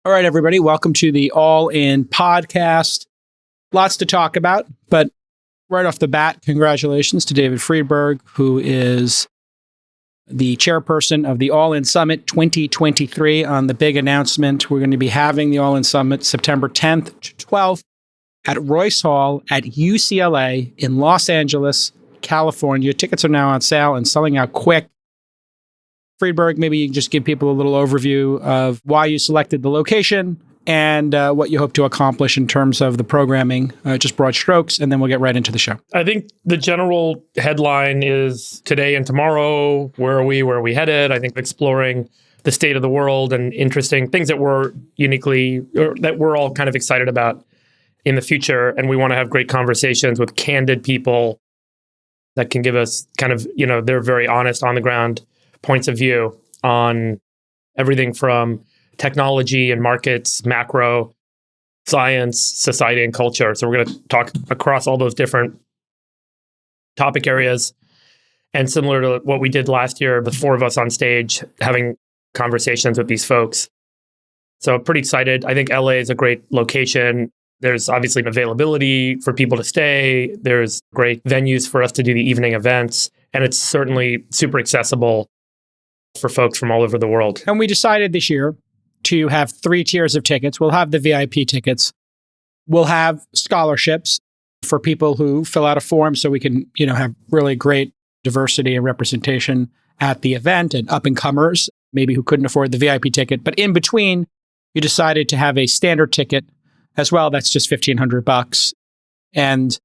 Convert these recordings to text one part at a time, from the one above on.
All right, everybody, welcome to the All In podcast. Lots to talk about, but right off the bat, congratulations to David Friedberg, who is the chairperson of the All In Summit 2023 on the big announcement. We're going to be having the All In Summit September 10th to 12th at Royce Hall at UCLA in Los Angeles, California. Tickets are now on sale and selling out quick. Friedberg, maybe you can just give people a little overview of why you selected the location and what you hope to accomplish in terms of the programming, just broad strokes, and then we'll get right into the show. I think the general headline is today and tomorrow, where are we headed? I think exploring the state of the world and interesting things that we're that we're all kind of excited about in the future. And we want to have great conversations with candid people that can give us kind of, they're very honest on the ground points of view on everything from technology and markets, macro, science, society, and culture. So we're going to talk across all those different topic areas. And similar to what we did last year, the four of us on stage having conversations with these folks. So pretty excited. I think LA is a great location. There's obviously availability for people to stay. There's great venues for us to do the evening events. And it's certainly super accessible for folks from all over the world. And we decided this year to have 3 tiers of tickets. We'll have the VIP tickets. We'll have scholarships for people who fill out a form so we can, have really great diversity and representation at the event and up-and-comers, maybe who couldn't afford the VIP ticket. But in between, you decided to have a standard ticket as well. That's just $1,500. And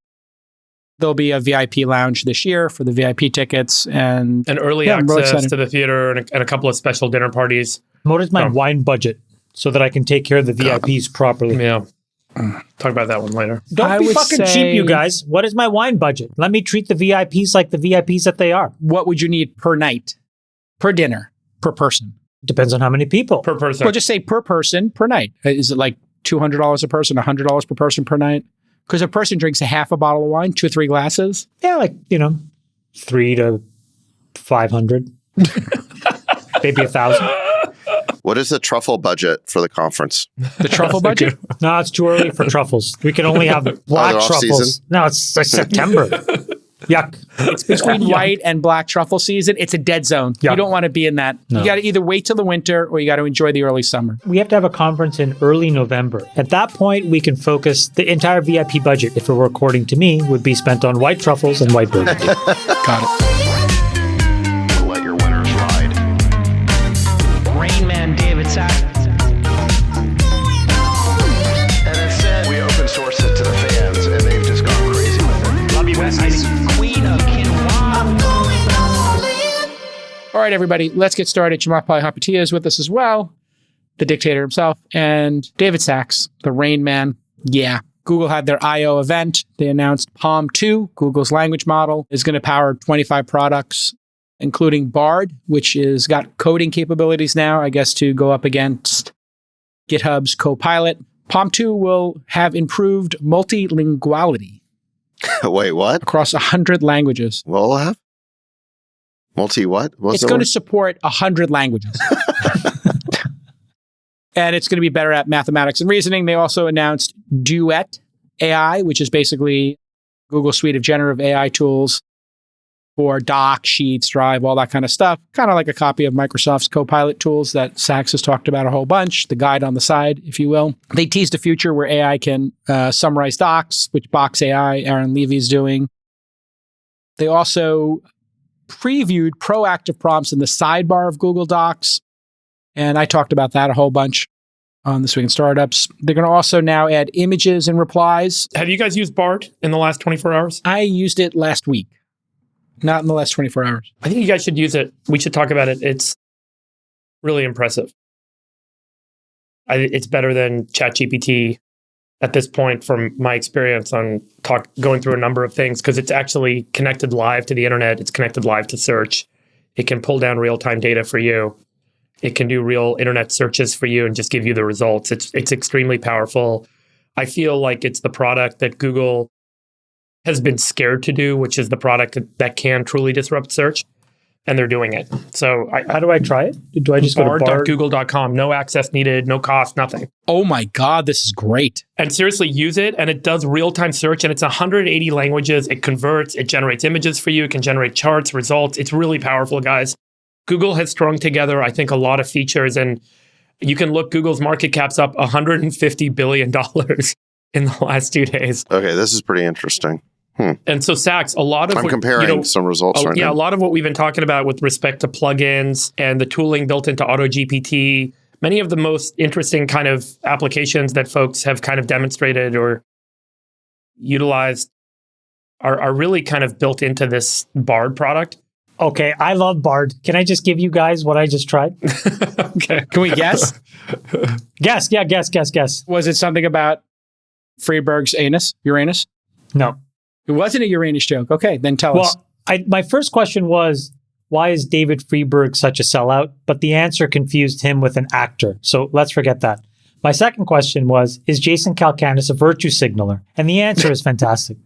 there'll be a VIP lounge this year for the VIP tickets and early access to the theater and a couple of special dinner parties. What is my wine budget so that I can take care of the VIPs properly? Yeah. Talk about that one later. Don't be fucking cheap, you guys. What is my wine budget? Let me treat the VIPs like the VIPs that they are. What would you need per night, per dinner, per person? Depends on how many people. Per person. Well, just say per person per night. Is it like $200 a person, $100 per person per night? Because a person drinks a half a bottle of wine, 2 or 3 glasses. Yeah, like, 3 to 500. Maybe 1,000. What is the truffle budget for the conference? The truffle budget? No, it's too early for truffles. We can only have black truffles. Season? No, it's September. Yuck. It's between white and black truffle season. It's a dead zone. Yuck. You don't want to be in that. No. You got to either wait till the winter or you got to enjoy the early summer. We have to have a conference in early November. At that point, we can focus the entire VIP budget, if it were according to me, would be spent on white truffles and white burgundy. Got it. Let your winners ride. Rain Man David Sachs. And instead, we open source it to the fans, and they've just gone crazy with it. Love you, besties. Queen of Kinwa. All right, everybody, let's get started. Chamathpal Hapatia is with us as well, the dictator himself, and David Sachs, the Rain Man. Yeah. Google had their I.O. event. They announced Palm 2, Google's language model, is going to power 25 products, including Bard, which is got coding capabilities now, I guess, to go up against GitHub's Copilot. Palm 2 will have improved multilinguality. Wait, what? Across 100 languages. What will have? Multi-what? It's going to support 100 languages. And it's going to be better at mathematics and reasoning. They also announced Duet AI, which is basically Google's suite of generative AI tools for Doc, Sheets, Drive, all that kind of stuff. Kind of like a copy of Microsoft's Copilot tools that Sachs has talked about a whole bunch, the guide on the side, if you will. They teased a future where AI can summarize docs, which Box AI, Aaron Levy's doing. They also previewed proactive prompts in the sidebar of Google Docs. And I talked about that a whole bunch on This Week in Startups. They're going to also now add images and replies. Have you guys used Bard in the last 24 hours? I used it last week, not in the last 24 hours. I think you guys should use it. We should talk about it. It's really impressive. It's better than ChatGPT at this point from my experience on going through a number of things, because it's actually connected live to the internet. It's connected live to search. It can pull down real-time data for you. It can do real internet searches for you and just give you the results. It's extremely powerful. I feel like it's the product that Google has been scared to do, which is the product that can truly disrupt search. and they're doing it. So How do I try it? Do I just go to Bard? Bard.google.com, no access needed, no cost, nothing. Oh my God, this is great. And seriously, use it, and it does real-time search, and it's 180 languages. It converts, it generates images for you, it can generate charts, results. It's really powerful, guys. Google has strung together, I think, a lot of features, and you can look, Google's market cap's up $150 billion in the last 2 days. Okay, this is pretty interesting. And so, Sachs, a lot of I'm comparing some results right yeah, now. a lot of what we've been talking about with respect to plugins and the tooling built into AutoGPT, many of the most interesting kind of applications that folks have kind of demonstrated or utilized are really kind of built into this Bard product. Okay, I love Bard. Can I just give you guys what I just tried? Okay. Can we guess? Guess. Was it something about Friedberg's Uranus? No. It wasn't a Uranus joke. Okay, then tell us. Well, my first question was, why is David Friedberg such a sellout? But the answer confused him with an actor. So let's forget that. My second question was, is Jason Calacanis a virtue signaler? And the answer is fantastic.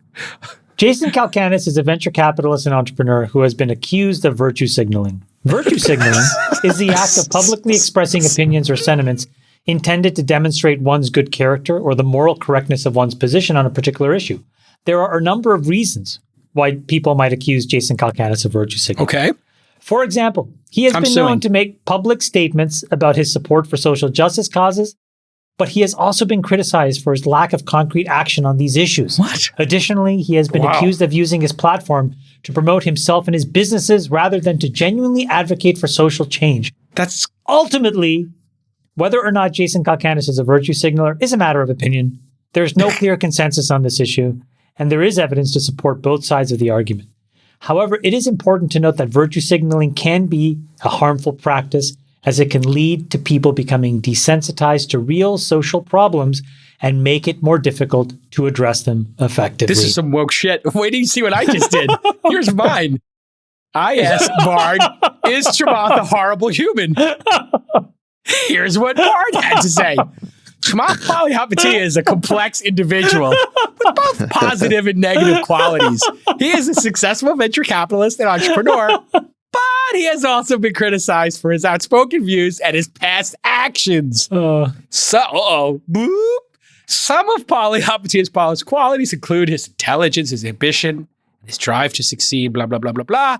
Jason Calacanis is a venture capitalist and entrepreneur who has been accused of virtue signaling. Virtue signaling is the act of publicly expressing opinions or sentiments intended to demonstrate one's good character or the moral correctness of one's position on a particular issue. There are a number of reasons why people might accuse Jason Calacanis of virtue signaling. Okay. For example, he has been known to make public statements about his support for social justice causes, but he has also been criticized for his lack of concrete action on these issues. What? Additionally, he has been accused of using his platform to promote himself and his businesses rather than to genuinely advocate for social change. That's Ultimately, whether or not Jason Calacanis is a virtue signaler is a matter of opinion. There's no clear consensus on this issue, and there is evidence to support both sides of the argument. However, it is important to note that virtue signaling can be a harmful practice, as it can lead to people becoming desensitized to real social problems and make it more difficult to address them effectively. This is some woke shit. Wait till you see what I just did. Here's mine. I asked Bard, is Chamath a horrible human? Here's what Bard had to say. Chamath Palihapitiya is a complex individual with both positive and negative qualities. He is a successful venture capitalist and entrepreneur, but he has also been criticized for his outspoken views and his past actions. Boop. Some of Palihapitiya's polished qualities include his intelligence, his ambition, his drive to succeed, blah, blah, blah, blah, blah.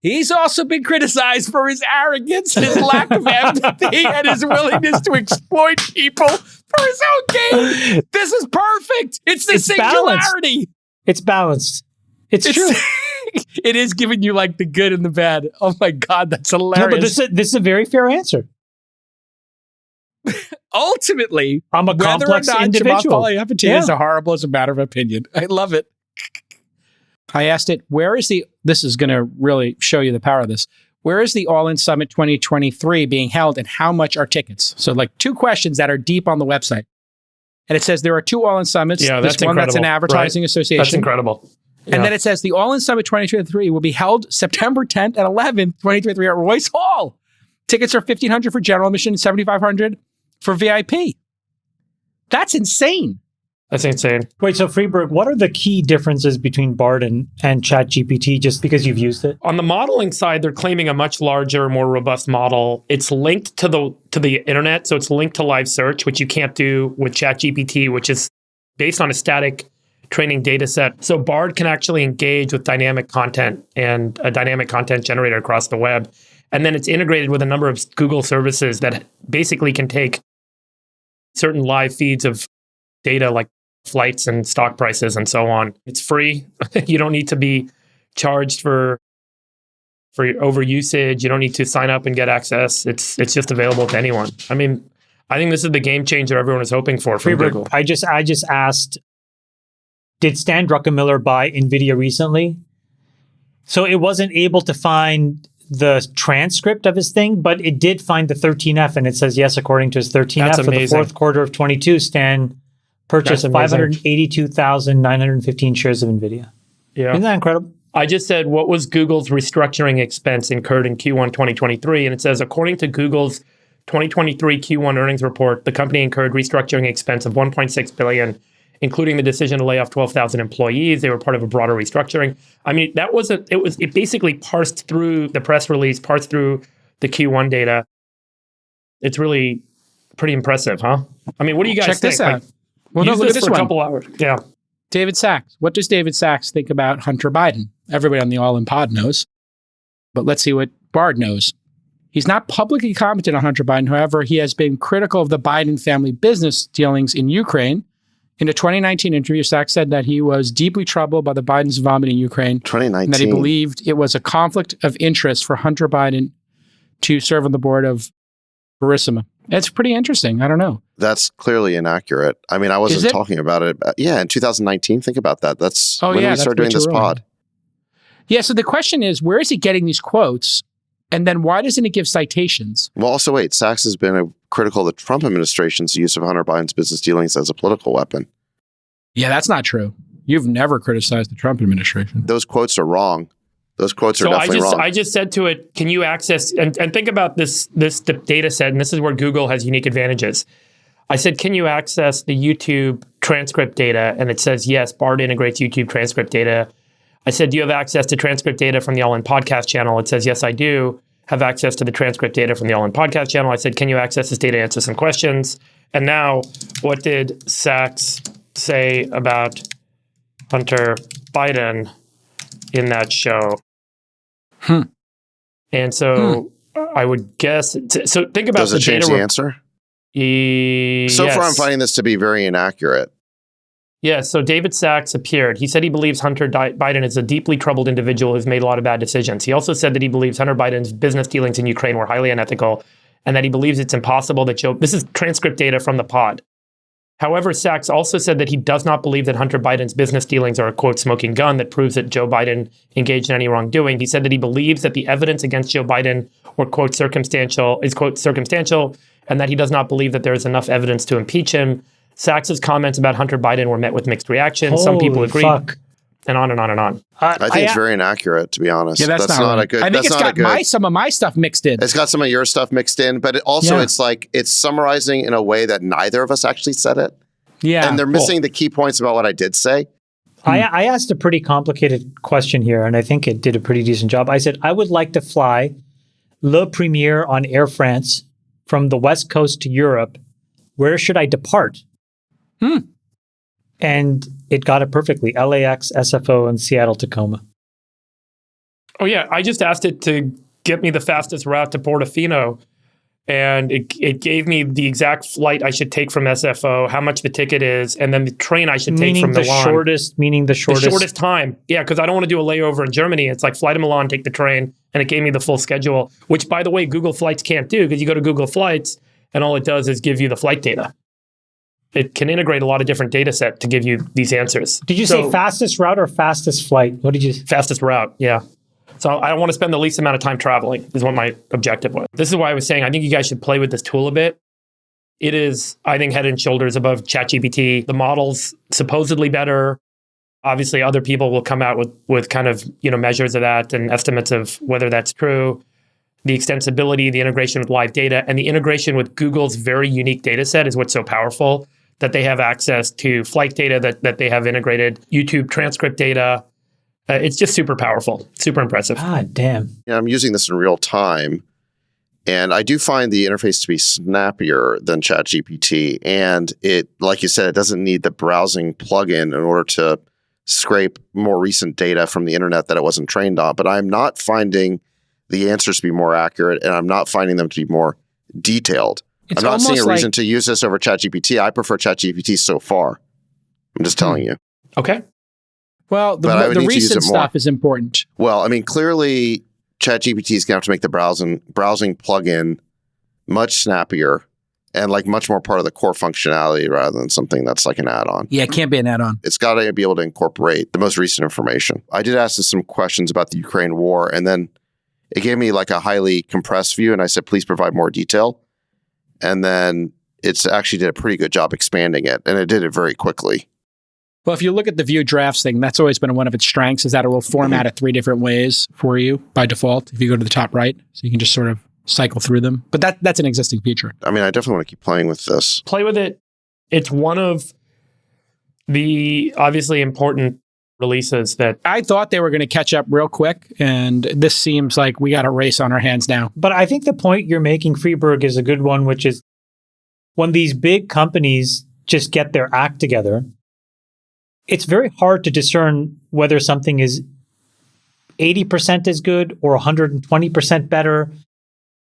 He's also been criticized for his arrogance, his lack of empathy, and his willingness to exploit people for his own gain. This is perfect. It's the singularity. It's balanced. It's true. It is giving you like the good and the bad. Oh my God, that's hilarious. No, but this is a very fair answer. Ultimately, I'm a complex individual. Chamath Palihapitiya is horrible as a matter of opinion. I love it. I asked it, this is going to really show you the power of this. Where is the All-In Summit 2023 being held and how much are tickets? So like 2 questions that are deep on the website. And it says there are 2 All-In Summits. Yeah, that's one incredible. That's an advertising association. That's incredible. Yeah. And then it says the All-In Summit 2023 will be held September 10th and 11th, 2023 at Royce Hall. Tickets are $1,500 for general admission and $7,500 for VIP. That's insane. That's insane. Wait, so Friedberg, what are the key differences between Bard and ChatGPT just because you've used it? On the modeling side, they're claiming a much larger, more robust model. It's linked to the internet, so it's linked to live search, which you can't do with ChatGPT, which is based on a static training data set. So Bard can actually engage with dynamic content and a dynamic content generator across the web. And then it's integrated with a number of Google services that basically can take certain live feeds of data like flights and stock prices and so on. It's free. You don't need to be charged for over usage. You don't need to sign up and get access. It's just available to anyone. I mean, I think this is the game changer everyone is hoping for from Google. I just asked, did Stan Druckenmiller buy NVIDIA recently? So it wasn't able to find the transcript of his thing, but it did find the 13F, and it says yes, according to his 13F. That's for the amazing. fourth quarter of 22, Stan purchased 582,915 shares of NVIDIA. Yeah. Isn't that incredible? I just said, what was Google's restructuring expense incurred in Q1 2023? And it says, according to Google's 2023 Q1 earnings report, the company incurred restructuring expense of $1.6 billion including the decision to lay off 12,000 employees. They were part of a broader restructuring. I mean, it basically parsed through the press release, parsed through the Q1 data. It's really pretty impressive, huh? I mean, what do you guys Check think? this out. Like, Well, no, use look at this this for a one. couple hours. Yeah. David Sachs. What does David Sachs think about Hunter Biden? Everybody on the All In Pod knows. But let's see what Bard knows. He's not publicly commented on Hunter Biden. However, he has been critical of the Biden family business dealings in Ukraine. In a 2019 interview, Sachs said that he was deeply troubled by the Biden's involvement in Ukraine. 2019. And that he believed it was a conflict of interest for Hunter Biden to serve on the board of Burisma. It's pretty interesting. I don't know. That's clearly inaccurate. I mean, I wasn't talking about it. Yeah, in 2019. Think about that. That's when we started doing this pod. Yeah, so the question is, where is he getting these quotes? And then why doesn't he give citations? Well, also, wait, Sachs has been critical of the Trump administration's use of Hunter Biden's business dealings as a political weapon. Yeah, that's not true. You've never criticized the Trump administration. Those quotes are wrong. Those quotes are definitely wrong. I just said to it, can you access, and think about this data set, and this is where Google has unique advantages. I said, can you access the YouTube transcript data? And it says, yes, Bard integrates YouTube transcript data. I said, do you have access to transcript data from the All In Podcast channel? It says, yes, I do have access to the transcript data from the All In Podcast channel. I said, can you access this data to answer some questions? And now, what did Sachs say about Hunter Biden in that show? And so I would guess, so think about Does it change the answer? So far, I'm finding this to be very inaccurate. Yeah, so David Sachs appeared. He said he believes Hunter Biden is a deeply troubled individual who's made a lot of bad decisions. He also said that he believes Hunter Biden's business dealings in Ukraine were highly unethical and that he believes it's impossible that this is transcript data from the pod. However, Sachs also said that he does not believe that Hunter Biden's business dealings are a, quote, smoking gun that proves that Joe Biden engaged in any wrongdoing. He said that he believes that the evidence against Joe Biden were, quote, circumstantial, and that he does not believe that there is enough evidence to impeach him. Sachs's comments about Hunter Biden were met with mixed reactions. Some people agreed, and on and on and on. I think it's very inaccurate, to be honest. Yeah, that's not a good. I think it's got some of my stuff mixed in. It's got some of your stuff mixed in, but it's like it's summarizing in a way that neither of us actually said it. Yeah, and they're missing the key points about what I did say. I asked a pretty complicated question here, and I think it did a pretty decent job. I said, I would like to fly Le Premier on Air France from the West Coast to Europe. Where should I depart? And it got it perfectly. LAX, SFO, and Seattle, Tacoma. Oh, yeah. I just asked it to get me the fastest route to Portofino. And it gave me the exact flight I should take from SFO, how much the ticket is, and then the train I should take from Milan. Meaning the shortest. The shortest time. Yeah, because I don't want to do a layover in Germany. It's like fly to Milan, take the train, and it gave me the full schedule, which, by the way, Google Flights can't do, because you go to Google Flights, and all it does is give you the flight data. It can integrate a lot of different data set to give you these answers. Did you say fastest route or fastest flight? What did you say? Fastest route, yeah. So I want to spend the least amount of time traveling is what my objective was. This is why I was saying I think you guys should play with this tool a bit. It is, I think, head and shoulders above ChatGPT. The model's supposedly better. Obviously, other people will come out with kind of, measures of that and estimates of whether that's true. The extensibility, the integration with live data, and the integration with Google's very unique data set is what's so powerful, that they have access to flight data, that they have integrated YouTube transcript data. It's just super powerful, super impressive. God damn. I'm using this in real time, and I do find the interface to be snappier than ChatGPT. And it, like you said, it doesn't need the browsing plugin in order to scrape more recent data from the internet that it wasn't trained on. But I'm not finding the answers to be more accurate, and I'm not finding them to be more detailed. I'm not seeing a reason to use this over ChatGPT. I prefer ChatGPT so far. I'm just telling you. Okay. Well, the recent stuff is important. Well, I mean, clearly, ChatGPT is going to have to make the browsing plugin much snappier and like much more part of the core functionality rather than something that's like an add-on. Yeah, it can't be an add-on. It's got to be able to incorporate the most recent information. I did ask some questions about the Ukraine war, and then it gave me like a highly compressed view, and I said, please provide more detail. And then it's actually did a pretty good job expanding it, and it did it very quickly. Well, if you look at the view drafts thing, that's always been one of its strengths, is that it will format it 3 different ways for you by default if you go to the top right. So you can just sort of cycle through them. But that's an existing feature. I mean, I definitely want to keep playing with this. Play with it. It's one of The obviously important releases that I thought they were going to catch up real quick, and this seems like we got a race on our hands now. But I think the point you're making, Freeberg, is a good one, which is when these big companies just get their act together, it's very hard to discern whether something is 80% as good or 120% better.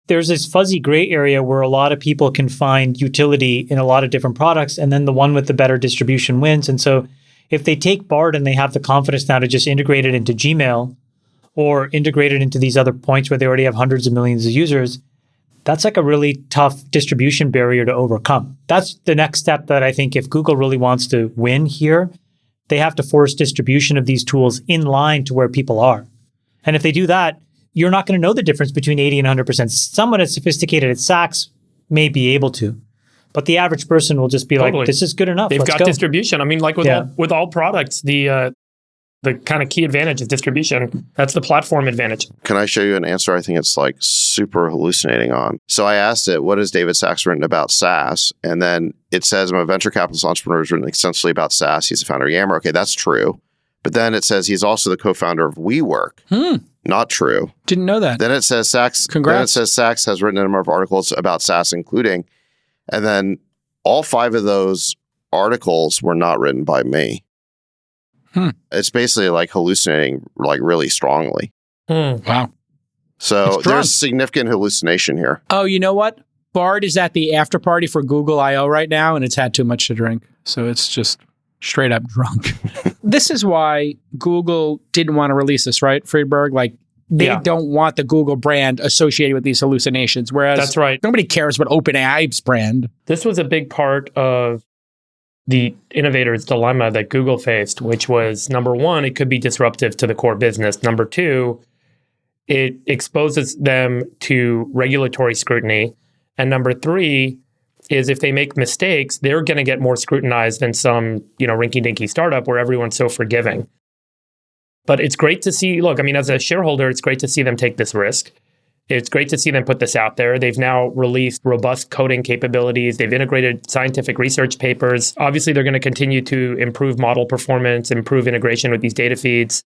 There's this fuzzy gray area where a lot of people can find utility in a lot of different products, and then the one with the better distribution wins. And so if they take Bard and they have the confidence now to just integrate it into Gmail or integrate it into these other points where they already have hundreds of millions of users, that's like a really tough distribution barrier to overcome. That's the next step that I think if Google really wants to win here, they have to force distribution of these tools in line to where people are. And if they do that, you're not going to know the difference between 80 and 100%. Someone as sophisticated as Saks may be able to. But the average person will just be Totally. like, this is good enough. they've Let's got go. distribution. I mean, like with all products, the kind of key advantage is distribution. That's the platform advantage. Can I show you an answer I think it's like super hallucinating on? So I asked it, what has David Sacks written about SaaS? And then it says, I'm a venture capitalist entrepreneur who's written extensively about SaaS. He's the founder of Yammer. Okay, that's true. But then it says he's also the co-founder of WeWork. Not true. Didn't know that. Then it says Sacks. Congrats. Then it says Sacks has written a number of articles about SaaS, including, and then all 5 of those articles were not written by me. It's basically like hallucinating like really strongly. Wow. So It's drunk. there's significant hallucination here. Oh, you know what? Bard is at the after party for Google I/O right now, and it's had too much to drink. So it's just straight up drunk. This is why Google didn't want to release this, right, Friedberg? Like, they don't want the Google brand associated with these hallucinations, whereas That's right. nobody cares about OpenAI's brand. This was a big part of the innovator's dilemma that Google faced, which was, number one, it could be disruptive to the core business. Number two, it exposes them to regulatory scrutiny. And number three is if they make mistakes, they're going to get more scrutinized than some, rinky-dinky startup where everyone's so forgiving. But it's great to see, look, I mean, as a shareholder, it's great to see them take this risk. It's great to see them put this out there. They've now released robust coding capabilities. They've integrated scientific research papers. Obviously, they're going to continue to improve model performance, improve integration with these data feeds.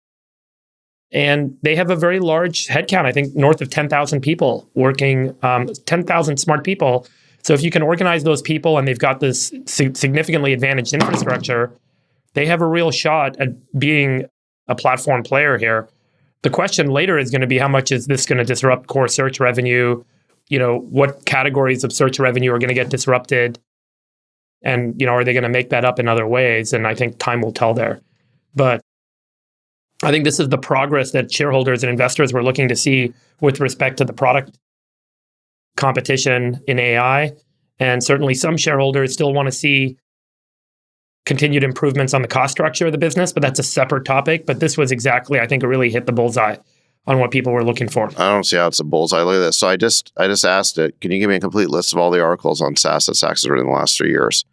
And they have a very large headcount, I think north of 10,000 people working, 10,000 smart people. So if you can organize those people and they've got this significantly advantaged infrastructure, they have a real shot at being a platform player here. The question later is going to be, how much is this going to disrupt core search revenue? What categories of search revenue are going to get disrupted? And, are they going to make that up in other ways? And I think time will tell there. But I think this is the progress that shareholders and investors were looking to see with respect to the product competition in AI. And certainly some shareholders still want to see continued improvements on the cost structure of the business, but that's a separate topic. But this was exactly, I think, it really hit the bullseye on what people were looking for. I don't see how it's a bullseye. Look at this. So I just asked it, can you give me a complete list of all the articles on SaaS that Sacks has written in the last 3 years?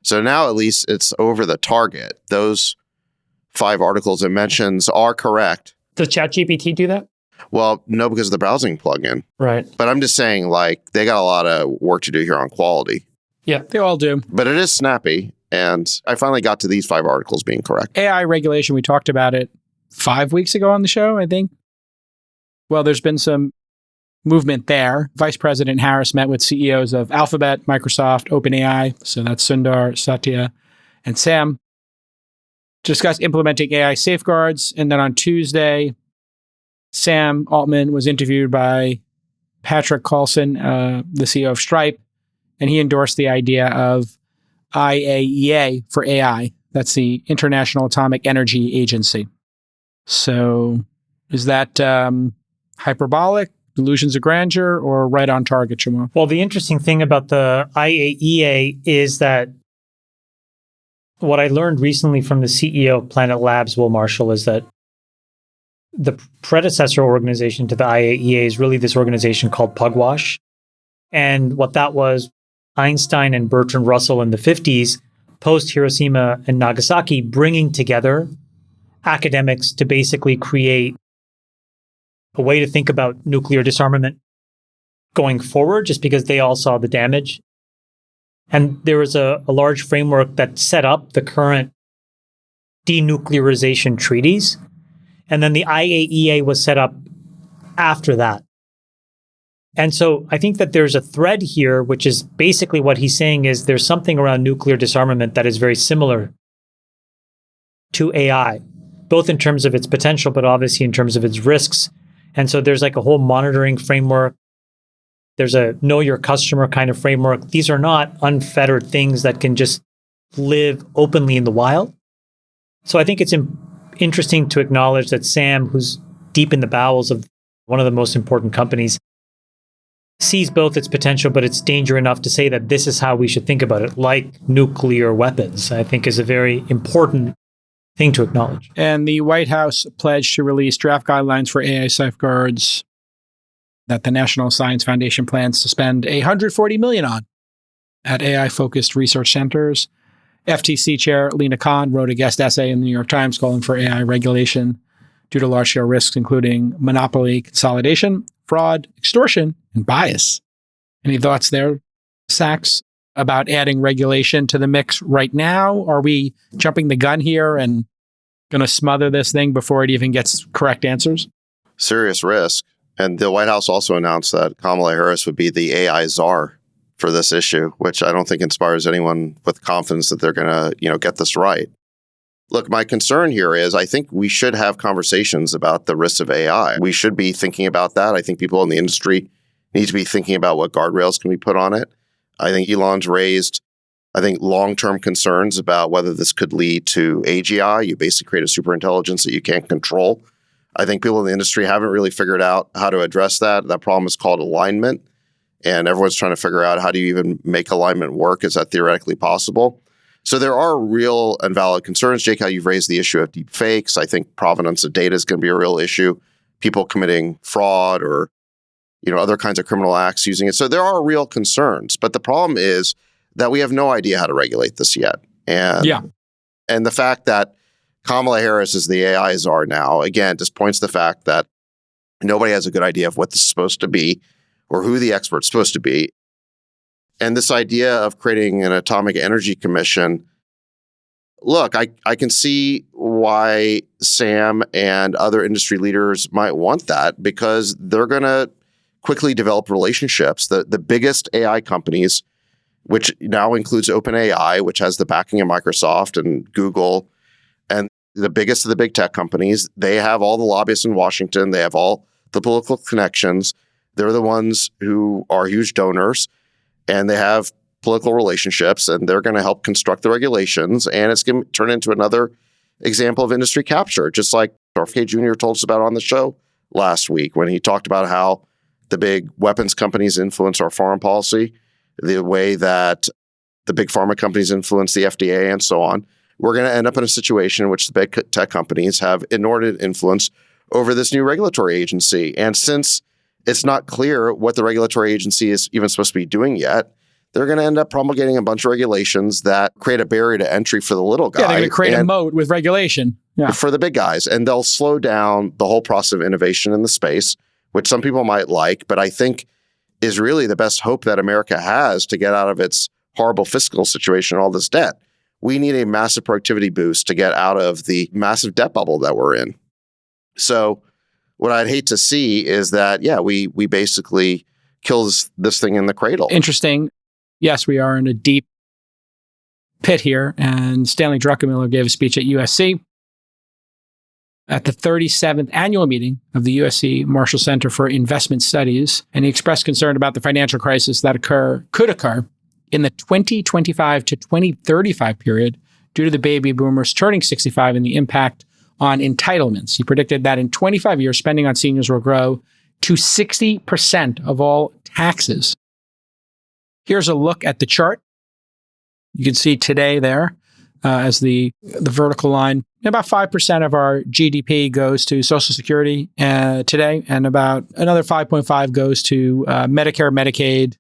So now at least it's over the target. Those 5 articles it mentions are correct. Does ChatGPT do that? Well, no, because of the browsing plugin. Right. But I'm just saying, like, they got a lot of work to do here on quality. Yeah. They all do. But it is snappy. And I finally got to these 5 articles being correct. AI regulation, we talked about it 5 weeks ago on the show, I think. Well, there's been some movement there. Vice President Harris met with CEOs of Alphabet, Microsoft, OpenAI. So that's Sundar, Satya, and Sam to discuss implementing AI safeguards. And then on Tuesday, Sam Altman was interviewed by Patrick Carlson, the CEO of Stripe, and he endorsed the idea of IAEA for AI. That's the International Atomic Energy Agency. So is that hyperbolic, delusions of grandeur, or right on target, Jamal? Well, the interesting thing about the IAEA is that what I learned recently from the CEO of Planet Labs, Will Marshall, is that the predecessor organization to the IAEA is really this organization called Pugwash. And what that was, Einstein and Bertrand Russell in the 50s, post Hiroshima and Nagasaki, bringing together academics to basically create a way to think about nuclear disarmament going forward, just because they all saw the damage. And there was a large framework that set up the current denuclearization treaties. And then the IAEA was set up after that. And so I think that there's a thread here, which is basically what he's saying is there's something around nuclear disarmament that is very similar to AI, both in terms of its potential, but obviously in terms of its risks. And so there's like a whole monitoring framework. There's a know your customer kind of framework. These are not unfettered things that can just live openly in the wild. So I think it's interesting to acknowledge that Sam, who's deep in the bowels of one of the most important companies, sees both its potential, but its danger enough to say that this is how we should think about it, like nuclear weapons, I think is a very important thing to acknowledge. And the White House pledged to release draft guidelines for AI safeguards that the National Science Foundation plans to spend $140 million on at AI-focused research centers. FTC Chair Lina Khan wrote a guest essay in the New York Times calling for AI regulation due to large-scale risks, including monopoly consolidation, fraud, extortion, and bias. Any thoughts there, Sachs, about adding regulation to the mix right now? Are we jumping the gun here and going to smother this thing before it even gets correct answers? Serious risk. And the White House also announced that Kamala Harris would be the AI czar for this issue, which I don't think inspires anyone with confidence that they're going to, get this right. Look, my concern here is I think we should have conversations about the risks of AI. We should be thinking about that. I think people in the industry need to be thinking about what guardrails can be put on it. I think Elon's raised, long-term concerns about whether this could lead to AGI. You basically create a superintelligence that you can't control. I think people in the industry haven't really figured out how to address that. That problem is called alignment. And everyone's trying to figure out how do you even make alignment work? Is that theoretically possible? So there are real and valid concerns. Jake, how you've raised the issue of deep fakes. I think provenance of data is going to be a real issue. People committing fraud or other kinds of criminal acts using it. So there are real concerns. But the problem is that we have no idea how to regulate this yet. And the fact that Kamala Harris is the AI czar now, again, just points to the fact that nobody has a good idea of what this is supposed to be or who the expert's supposed to be. And this idea of creating an atomic energy commission, look, I can see why Sam and other industry leaders might want that because they're going to quickly develop relationships. The biggest AI companies, which now includes OpenAI, which has the backing of Microsoft and Google, and the biggest of the big tech companies, they have all the lobbyists in Washington. They have all the political connections. They're the ones who are huge donors, and they have political relationships, and they're going to help construct the regulations, and it's going to turn into another example of industry capture, just like RFK Jr. told us about on the show last week when he talked about how the big weapons companies influence our foreign policy, the way that the big pharma companies influence the FDA, and so on. We're going to end up in a situation in which the big tech companies have inordinate influence over this new regulatory agency. And since it's not clear what the regulatory agency is even supposed to be doing yet, they're going to end up promulgating a bunch of regulations that create a barrier to entry for the little guy. Yeah, they're going to create a moat with regulation for the big guys. And they'll slow down the whole process of innovation in the space, which some people might like, but I think is really the best hope that America has to get out of its horrible fiscal situation and all this debt. We need a massive productivity boost to get out of the massive debt bubble that we're in. So what I'd hate to see is that, we basically kill this thing in the cradle. Interesting. Yes, we are in a deep pit here. And Stanley Druckenmiller gave a speech at USC at the 37th annual meeting of the USC Marshall Center for Investment Studies. And he expressed concern about the financial crisis that could occur in the 2025 to 2035 period due to the baby boomers turning 65 and the impact on entitlements. He predicted that in 25 years, spending on seniors will grow to 60% of all taxes. Here's a look at the chart. You can see today there as the vertical line. About 5% of our GDP goes to Social Security today, and about another 5.5 goes to Medicare, Medicaid.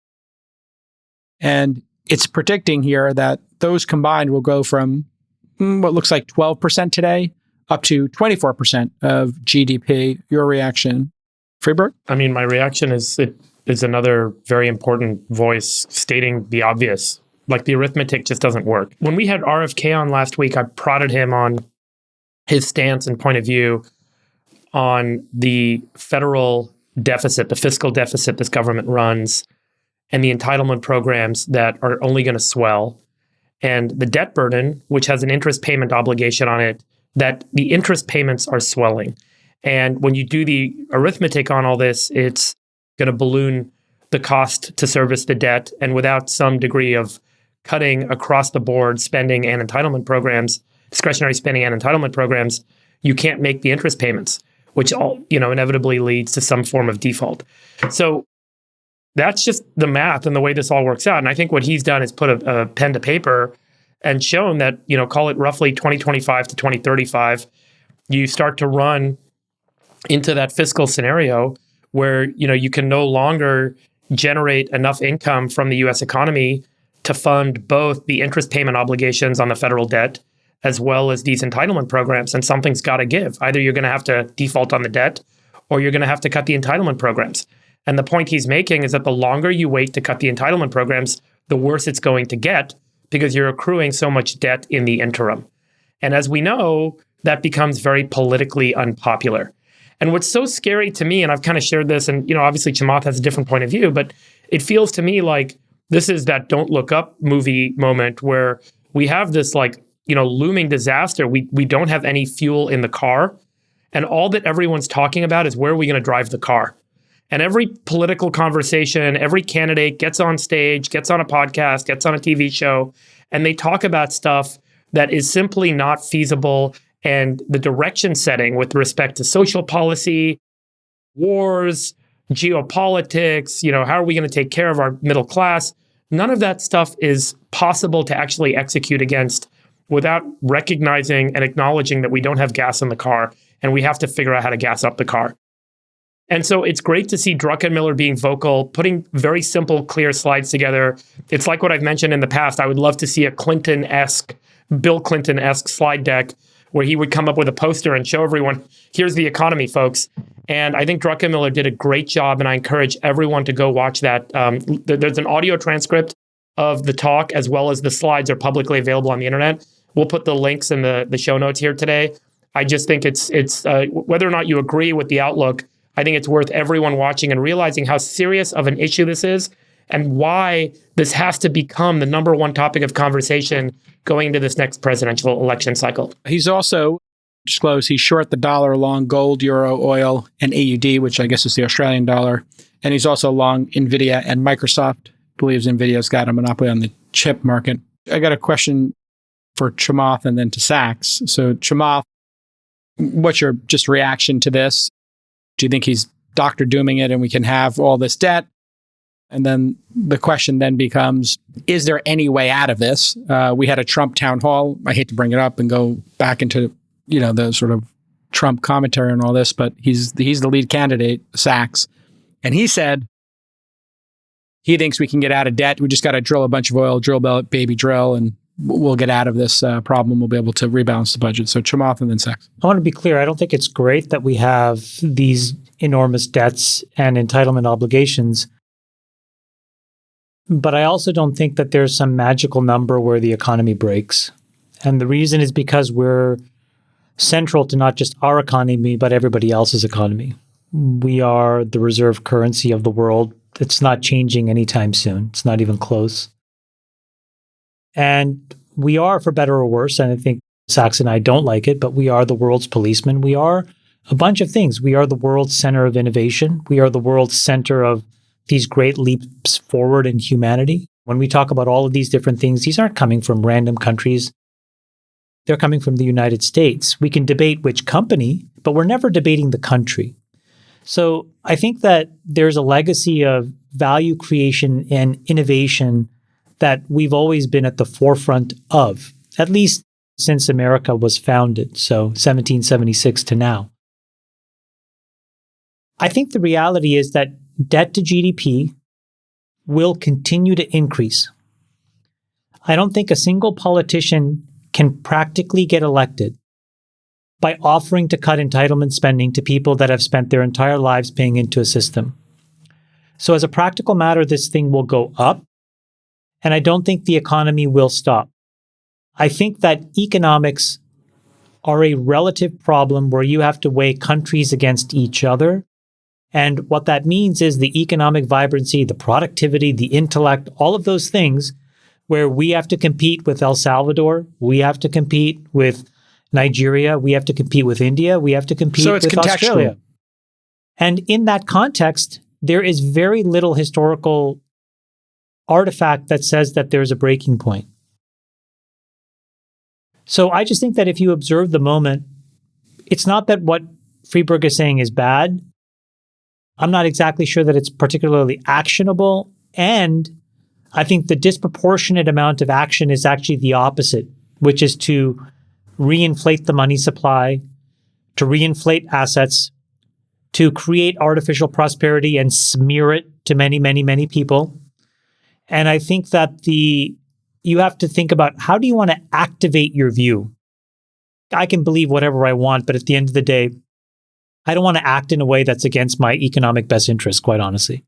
And it's predicting here that those combined will go from what looks like 12% today up to 24% of GDP. Your reaction, Freeberg? I mean, my reaction is it is another very important voice stating the obvious. Like the arithmetic just doesn't work. When we had RFK on last week, I prodded him on his stance and point of view on the federal deficit, the fiscal deficit this government runs, and the entitlement programs that are only going to swell, and the debt burden, which has an interest payment obligation on it, that the interest payments are swelling. And when you do the arithmetic on all this, it's going to balloon the cost to service the debt. And without some degree of cutting across the board spending and entitlement programs, discretionary spending and entitlement programs, you can't make the interest payments, which all, inevitably leads to some form of default. So that's just the math and the way this all works out. And I think what he's done is put a pen to paper and shown that, call it roughly 2025 to 2035, you start to run into that fiscal scenario where, you can no longer generate enough income from the US economy to fund both the interest payment obligations on the federal debt as well as these entitlement programs. And something's got to give. Either you're going to have to default on the debt or you're going to have to cut the entitlement programs. And the point he's making is that the longer you wait to cut the entitlement programs, the worse it's going to get because you're accruing so much debt in the interim. And as we know, that becomes very politically unpopular. And what's so scary to me, and I've kind of shared this, and obviously Chamath has a different point of view, but it feels to me like this is that Don't Look Up movie moment where we have this looming disaster. We don't have any fuel in the car. And all that everyone's talking about is where are we going to drive the car? And every political conversation, every candidate gets on stage, gets on a podcast, gets on a TV show, and they talk about stuff that is simply not feasible. And the direction setting with respect to social policy, wars, geopolitics, how are we going to take care of our middle class? None of that stuff is possible to actually execute against without recognizing and acknowledging that we don't have gas in the car and we have to figure out how to gas up the car. And so it's great to see Druckenmiller being vocal, putting very simple, clear slides together. It's like what I've mentioned in the past. I would love to see a Bill Clinton-esque slide deck where he would come up with a poster and show everyone, here's the economy, folks. And I think Druckenmiller did a great job, and I encourage everyone to go watch that. There's an audio transcript of the talk as well as the slides are publicly available on the internet. We'll put the links in the show notes here today. I just think it's whether or not you agree with the outlook, I think it's worth everyone watching and realizing how serious of an issue this is and why this has to become the number one topic of conversation going into this next presidential election cycle. He's also disclosed he's short the dollar, long gold, euro, oil, and AUD, which I guess is the Australian dollar. And he's also long NVIDIA and Microsoft. Believes NVIDIA's got a monopoly on the chip market. I got a question for Chamath and then to Sachs. So Chamath, what's your just reaction to this? Do you think he's Dr. Dooming it and we can have all this debt? And then the question then becomes, is there any way out of this? We had a Trump town hall. I hate to bring it up and go back into, the sort of Trump commentary and all this, but he's the lead candidate, Sachs. And he said he thinks we can get out of debt. We just got to drill a bunch of oil, baby drill, and we'll get out of this problem. We'll be able to rebalance the budget. So Chamath and then Sachs. I want to be clear. I don't think it's great that we have these enormous debts and entitlement obligations. But I also don't think that there's some magical number where the economy breaks. And the reason is because we're central to not just our economy, but everybody else's economy. We are the reserve currency of the world. It's not changing anytime soon. It's not even close. And we are, for better or worse, and I think Sachs and I don't like it, but we are the world's policeman. We are a bunch of things. We are the world's center of innovation. We are the world's center of these great leaps forward in humanity. When we talk about all of these different things, these aren't coming from random countries. They're coming from the United States. We can debate which company, but we're never debating the country. So I think that there's a legacy of value creation and innovation that we've always been at the forefront of, at least since America was founded, so 1776 to now. I think the reality is that debt to GDP will continue to increase. I don't think a single politician can practically get elected by offering to cut entitlement spending to people that have spent their entire lives paying into a system. So as a practical matter, this thing will go up, and I don't think the economy will stop. I think that economics are a relative problem where you have to weigh countries against each other. And what that means is the economic vibrancy, the productivity, the intellect, all of those things where we have to compete with El Salvador, we have to compete with Nigeria, we have to compete with India, we have to compete So it's with contextual. Australia. And in that context, there is very little historical artifact that says that there's a breaking point. So I just think that if you observe the moment, it's not that what Friedberg is saying is bad. I'm not exactly sure that it's particularly actionable. And I think the disproportionate amount of action is actually the opposite, which is to reinflate the money supply, to reinflate assets, to create artificial prosperity and smear it to many, many, many people. And I think that you have to think about how do you want to activate your view? I can believe whatever I want, but at the end of the day, I don't want to act in a way that's against my economic best interest, quite honestly.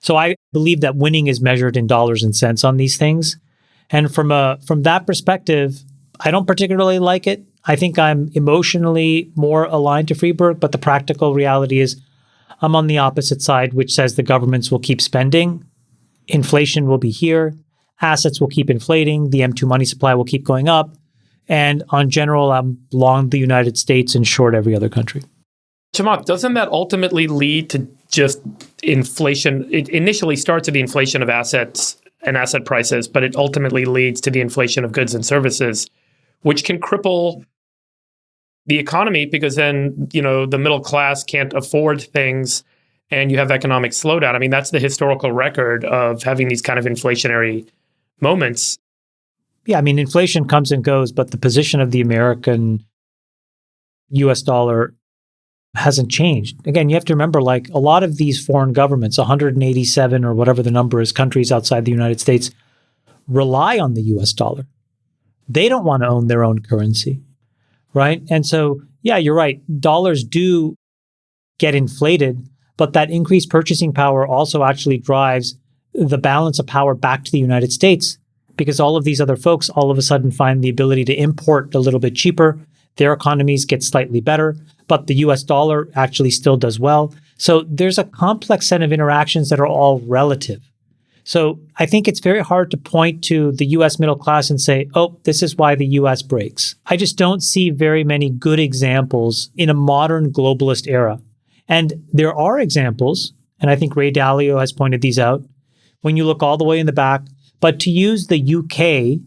So I believe that winning is measured in dollars and cents on these things. And from that perspective, I don't particularly like it. I think I'm emotionally more aligned to Friedberg, but the practical reality is I'm on the opposite side, which says the governments will keep spending, inflation will be here, assets will keep inflating, the M2 money supply will keep going up, and on general, I'm long the United States and short every other country. Chamath, doesn't that ultimately lead to just inflation? It initially starts with the inflation of assets and asset prices, but it ultimately leads to the inflation of goods and services, which can cripple the economy because then, the middle class can't afford things and you have economic slowdown. I mean, that's the historical record of having these kind of inflationary moments. Yeah, I mean, inflation comes and goes, but the position of the American US dollar hasn't changed. Again, you have to remember, like a lot of these foreign governments, 187 or whatever the number is, countries outside the United States, rely on the US dollar. They don't want to own their own currency, right? And so, yeah, you're right. Dollars do get inflated, but that increased purchasing power also actually drives the balance of power back to the United States because all of these other folks all of a sudden find the ability to import a little bit cheaper. Their economies get slightly better, but the US dollar actually still does well. So there's a complex set of interactions that are all relative. So I think it's very hard to point to the US middle class and say, oh, this is why the US breaks. I just don't see very many good examples in a modern globalist era. And there are examples, and I think Ray Dalio has pointed these out, when you look all the way in the back. But to use the UK,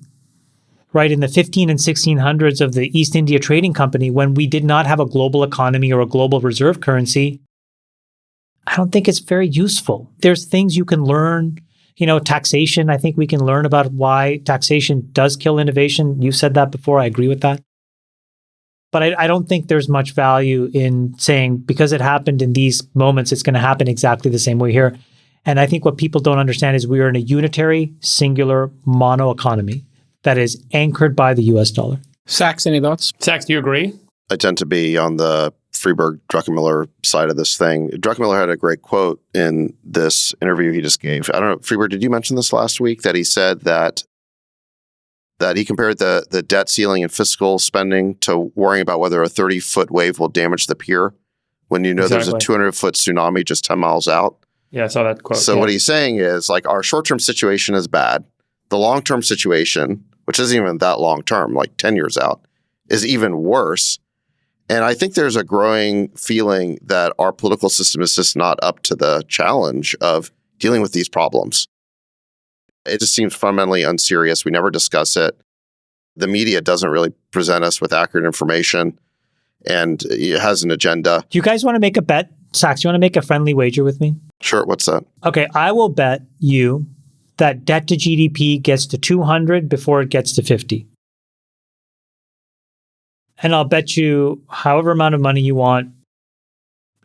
right, in the 15 and 1600s of the East India Trading Company, when we did not have a global economy or a global reserve currency, I don't think it's very useful. There's things you can learn, taxation. I think we can learn about why taxation does kill innovation. You said that before. I agree with that. But I don't think there's much value in saying because it happened in these moments, it's going to happen exactly the same way here. And I think what people don't understand is we are in a unitary, singular, mono economy that is anchored by the US dollar. Sachs, any thoughts? Sachs, do you agree? I tend to be on the Friedberg Druckenmiller side of this thing. Druckenmiller had a great quote in this interview he just gave. I don't know, Friedberg, did you mention this last week? That he said that he compared the debt ceiling and fiscal spending to worrying about whether a 30-foot wave will damage the pier when there's a 200-foot tsunami just 10 miles out. Yeah, I saw that quote. So what he's saying is like our short-term situation is bad. The long-term situation, which isn't even that long-term, like 10 years out, is even worse. And I think there's a growing feeling that our political system is just not up to the challenge of dealing with these problems. It just seems fundamentally unserious. We never discuss it. The media doesn't really present us with accurate information, and it has an agenda. Do you guys want to make a bet? Sachs, you want to make a friendly wager with me? Sure, what's that? Okay, I will bet you that debt to GDP gets to 200 before it gets to 50. And I'll bet you however amount of money you want,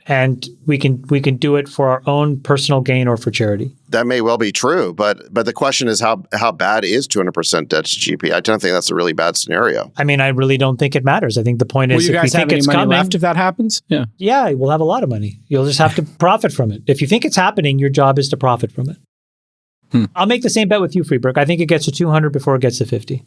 and we can do it for our own personal gain or for charity. That may well be true, but the question is how bad is 200% debt to GDP? I don't think that's a really bad scenario. I mean, I really don't think it matters. I think the point is, Will you guys if you have think any it's money coming, left if that happens? Yeah. Yeah, we'll have a lot of money. You'll just have to profit from it. If you think it's happening, your job is to profit from it. I'll make the same bet with you, Friedberg. I think it gets to 200 before it gets to 50.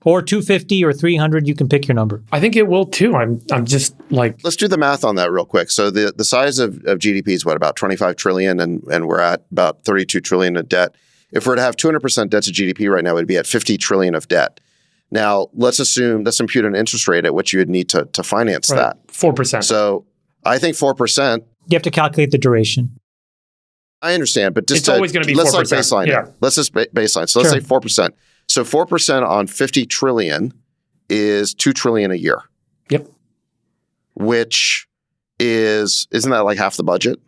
Or 250 or 300, you can pick your number. I think it will too. I'm just like, Let's do the math on that real quick. So the size of GDP is what, about 25 trillion, and we're at about 32 trillion of debt. If we're to have 200% debt to GDP right now, we'd be at 50 trillion of debt. Now, let's impute an interest rate at which you would need to finance that. 4%. So I think 4%. You have to calculate the duration. I understand, but just It's always going to be 4%. let's like baseline Yeah. it. Let's just baseline. So let's Sure. say 4%. So 4% on 50 trillion is 2 trillion a year, Yep. which isn't that like half the budget?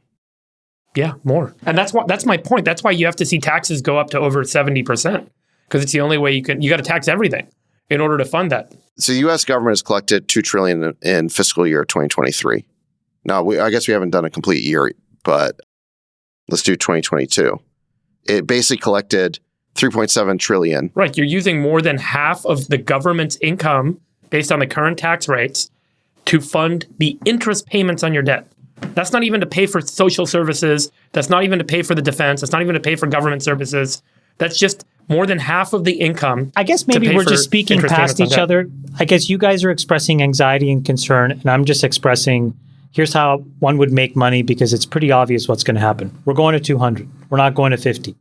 Yeah, more. And that's my point. That's why you have to see taxes go up to over 70%, because it's the only way you got to tax everything in order to fund that. So the U.S. government has collected 2 trillion in fiscal year 2023. Now, I guess we haven't done a complete year, but let's do 2022. It basically collected 3.7 trillion. Right. You're using more than half of the government's income based on the current tax rates to fund the interest payments on your debt. That's not even to pay for social services. That's not even to pay for the defense. That's not even to pay for government services. That's just more than half of the income. I guess to maybe pay we're for just speaking interest past payments each on debt. other. I guess you guys are expressing anxiety and concern, and I'm just expressing, here's how one would make money, because it's pretty obvious what's going to happen. We're going to 200. We're not going to 50.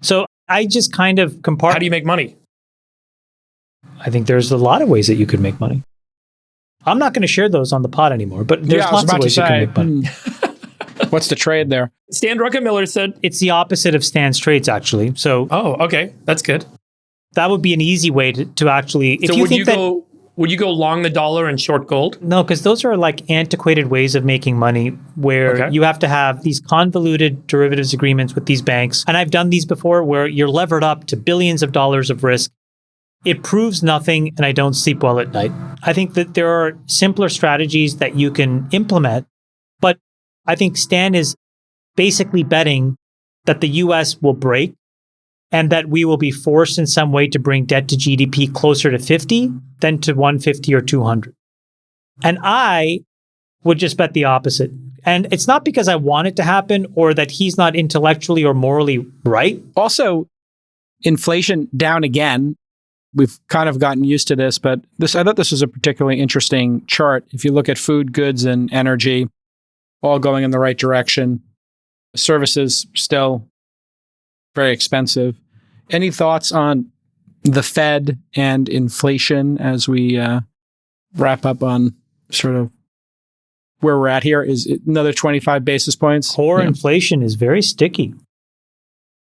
So I just kind of How do you make money? I think there's a lot of ways that you could make money. I'm not going to share those on the pod anymore, but there's I was lots of about to ways you can say, make money. what's the trade there? Stan Druckenmiller said, It's the opposite of Stan's trades, actually. So oh, okay, that's good. that would be an easy way to actually, if So you would think you that, go long the dollar and short gold? no, because those are like antiquated ways of making money where Okay. you have to have these convoluted derivatives agreements with these banks. And I've done these before where you're levered up to billions of dollars of risk. It proves nothing, and I don't sleep well at night. I think that there are simpler strategies that you can implement, but I think Stan is basically betting that the US will break and that we will be forced in some way to bring debt to GDP closer to 50 than to 150 or 200. And I would just bet the opposite. And it's not because I want it to happen or that he's not intellectually or morally right. Also, inflation down again. We've kind of gotten used to this, but I thought this was a particularly interesting chart. If you look at food, goods, and energy, all going in the right direction. Services still very expensive. Any thoughts on the Fed and inflation as we wrap up on sort of where we're at here? Is it another 25 basis points? Core Yeah. inflation is very sticky.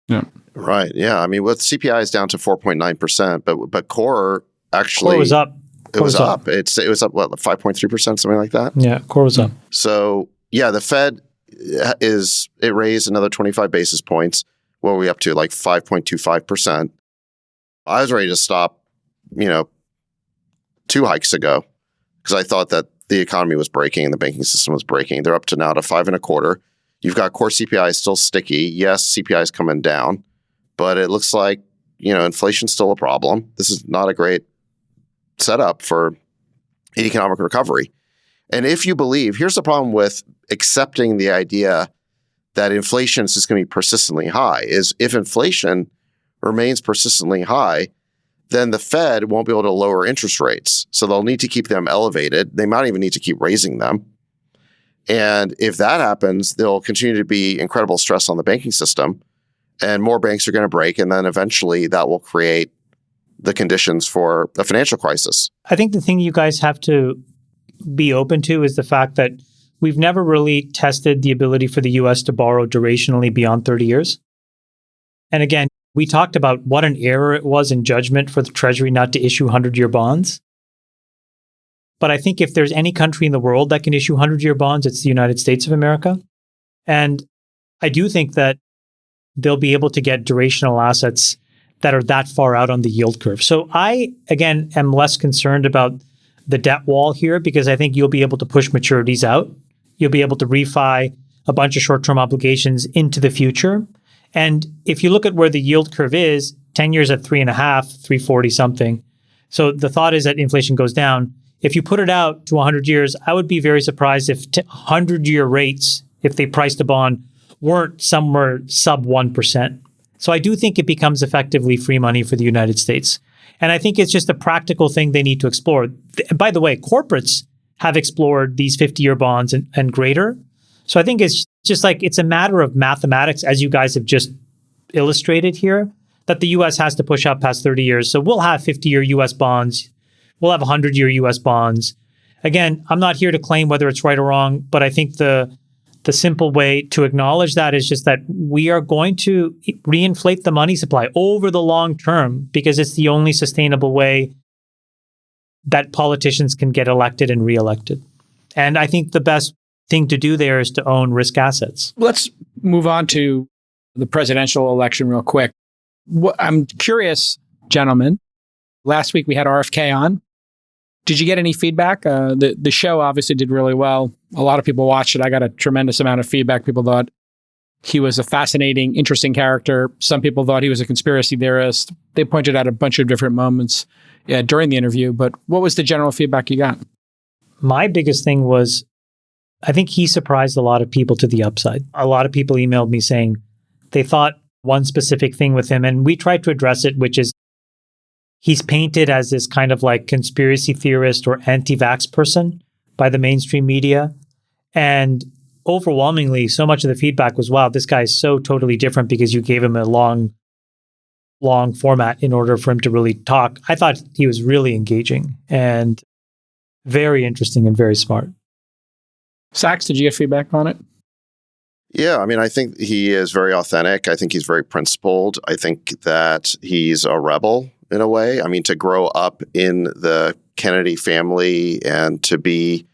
Yeah. Right. Yeah. I mean, with CPI is down to 4.9%, but core actually Core was up. It was up. It was up, what, 5.3%, something like that? Yeah, core was up. So, yeah, the Fed it raised another 25 basis points. What were we up to? Like 5.25%. I was ready to stop, 2 hikes ago because I thought that the economy was breaking and the banking system was breaking. They're up to now to 5.25. You've got core CPI still sticky. Yes, CPI is coming down, but it looks like, inflation's still a problem. This is not a great setup for economic recovery. And if you believe, here's the problem with accepting the idea that inflation is just going to be persistently high, is if inflation remains persistently high, then the Fed won't be able to lower interest rates. So they'll need to keep them elevated. They might even need to keep raising them. And if that happens, there'll continue to be incredible stress on the banking system, and more banks are going to break. And then eventually that will create the conditions for a financial crisis. I think the thing you guys have to be open to is the fact that we've never really tested the ability for the US to borrow durationally beyond 30 years. And again, we talked about what an error it was in judgment for the Treasury not to issue 100-year bonds. But I think if there's any country in the world that can issue 100-year bonds, it's the United States of America. And I do think that they'll be able to get durational assets that are that far out on the yield curve. So I, again, am less concerned about the debt wall here because I think you'll be able to push maturities out. You'll be able to refi a bunch of short-term obligations into the future. And if you look at where the yield curve is, 10 years at 3.5, 340 something. So the thought is that inflation goes down. If you put it out to 100 years, I would be very surprised if 100-year rates, if they priced a bond, weren't somewhere sub 1%. So I do think it becomes effectively free money for the United States. And I think it's just a practical thing they need to explore. By the way, corporates have explored these 50-year bonds and greater. So I think it's just like it's a matter of mathematics, as you guys have just illustrated here, that the U.S. has to push out past 30 years. So we'll have 50-year U.S. bonds. We'll have 100-year U.S. bonds. Again, I'm not here to claim whether it's right or wrong, but I think the simple way to acknowledge that is just that we are going to reinflate the money supply over the long term because it's the only sustainable way that politicians can get elected and reelected. And I think the best thing to do there is to own risk assets. Let's move on to the presidential election real quick. I'm curious, gentlemen. Last week we had RFK on. Did you get any feedback? The show obviously did really well. A lot of people watched it. I got a tremendous amount of feedback. People thought he was a fascinating, interesting character. Some people thought he was a conspiracy theorist. They pointed out a bunch of different moments during the interview. But what was the general feedback you got? My biggest thing was, I think he surprised a lot of people to the upside. A lot of people emailed me saying they thought one specific thing with him, and we tried to address it, which is he's painted as this kind of like conspiracy theorist or anti-vax person by the mainstream media. And overwhelmingly, so much of the feedback was, wow, this guy is so totally different because you gave him a long format in order for him to really talk. I thought he was really engaging and very interesting and very smart. Sachs, did you get feedback on it? Yeah, I mean, I think he is very authentic. I think he's very principled. I think that he's a rebel in a way. I mean, to grow up in the Kennedy family and to be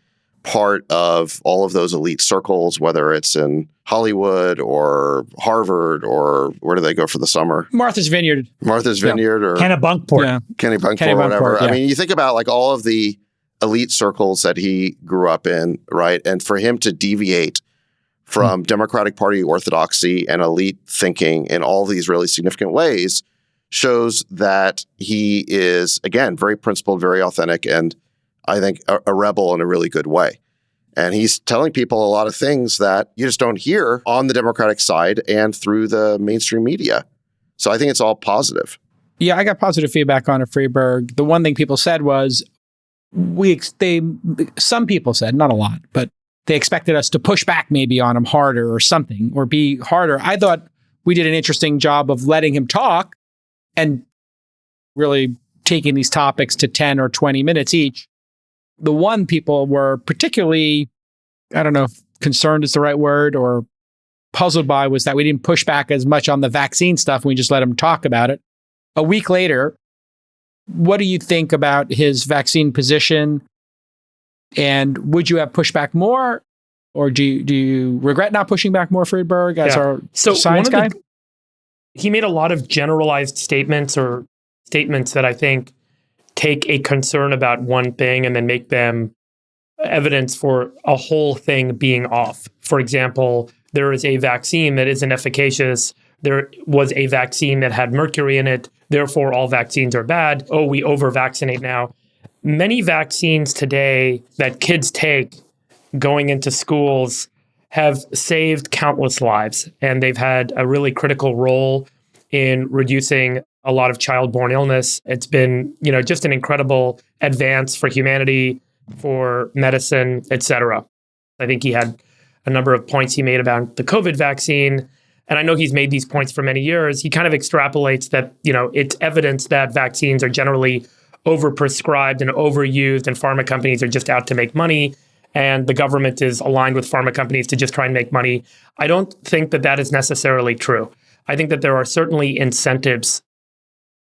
part of all of those elite circles, whether it's in Hollywood or Harvard or where do they go for the summer? Martha's Vineyard. Martha's Vineyard or Kennebunkport. Yeah. Kennebunkport, whatever. I mean, you think about like all of the elite circles that he grew up in, right? And for him to deviate from Democratic Party orthodoxy and elite thinking in all these really significant ways shows that he is, again, very principled, very authentic, and I think a rebel in a really good way. And he's telling people a lot of things that you just don't hear on the Democratic side and through the mainstream media. So I think it's all positive. Yeah, I got positive feedback on it, Freeberg. The one thing people said was, some people said, not a lot, but they expected us to push back maybe on him harder or something, or be harder. I thought we did an interesting job of letting him talk and really taking these topics to 10 or 20 minutes each. The one people were particularly, I don't know if concerned is the right word, or puzzled by was that we didn't push back as much on the vaccine stuff. We just let him talk about it. A week later, what do you think about his vaccine position? And would you have pushed back more? Or do you regret not pushing back more, Friedberg, as our science guy? He made a lot of generalized statements or statements that I think take a concern about one thing and then make them evidence for a whole thing being off. For example, there is a vaccine that isn't efficacious. There was a vaccine that had mercury in it. Therefore, all vaccines are bad. Oh, we over-vaccinate now. Many vaccines today that kids take going into schools have saved countless lives, and they've had a really critical role in reducing a lot of childborne illness. It's been, just an incredible advance for humanity, for medicine, et cetera. I think he had a number of points he made about the COVID vaccine. And I know he's made these points for many years. He kind of extrapolates that, it's evidence that vaccines are generally overprescribed and overused, and pharma companies are just out to make money. And the government is aligned with pharma companies to just try and make money. I don't think that that is necessarily true. I think that there are certainly incentives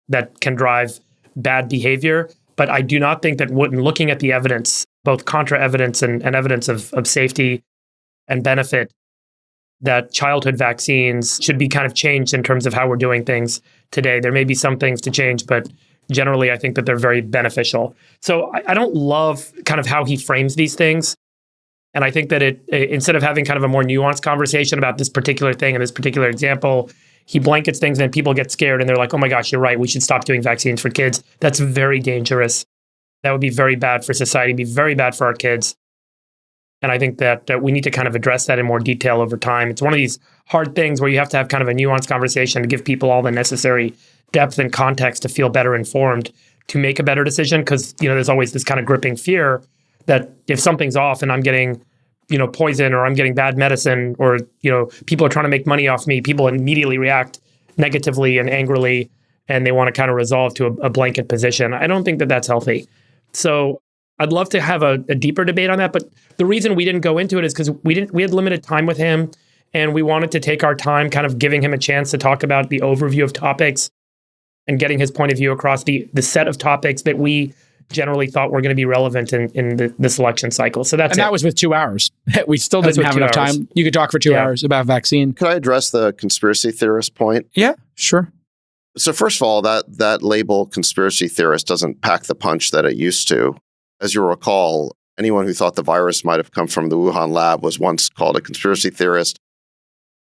that can drive bad behavior, but I do not think that when looking at the evidence, both contra evidence and evidence of safety and benefit, that childhood vaccines should be kind of changed in terms of how we're doing things today. There may be some things to change, but generally, I think that they're very beneficial. So I don't love kind of how he frames these things. And I think that instead of having kind of a more nuanced conversation about this particular thing and this particular example, he blankets things and people get scared and they're like, oh my gosh, you're right. We should stop doing vaccines for kids. That's very dangerous. That would be very bad for society, be very bad for our kids. And I think that we need to kind of address that in more detail over time. It's one of these hard things where you have to have kind of a nuanced conversation to give people all the necessary depth and context to feel better informed to make a better decision. Because, there's always this kind of gripping fear that if something's off and I'm getting, poison or I'm getting bad medicine or, people are trying to make money off me, people immediately react negatively and angrily, and they want to kind of resolve to a blanket position. I don't think that that's healthy. So I'd love to have a deeper debate on that. But the reason we didn't go into it is because we had limited time with him, and we wanted to take our time kind of giving him a chance to talk about the overview of topics and getting his point of view across the set of topics that we generally thought were going to be relevant in this election cycle. So that was with 2 hours. We still didn't have enough time. You could talk for 2 hours about vaccine. Could I address the conspiracy theorist point? Yeah, sure. So first of all, that label conspiracy theorist doesn't pack the punch that it used to. As you'll recall, anyone who thought the virus might have come from the Wuhan lab was once called a conspiracy theorist.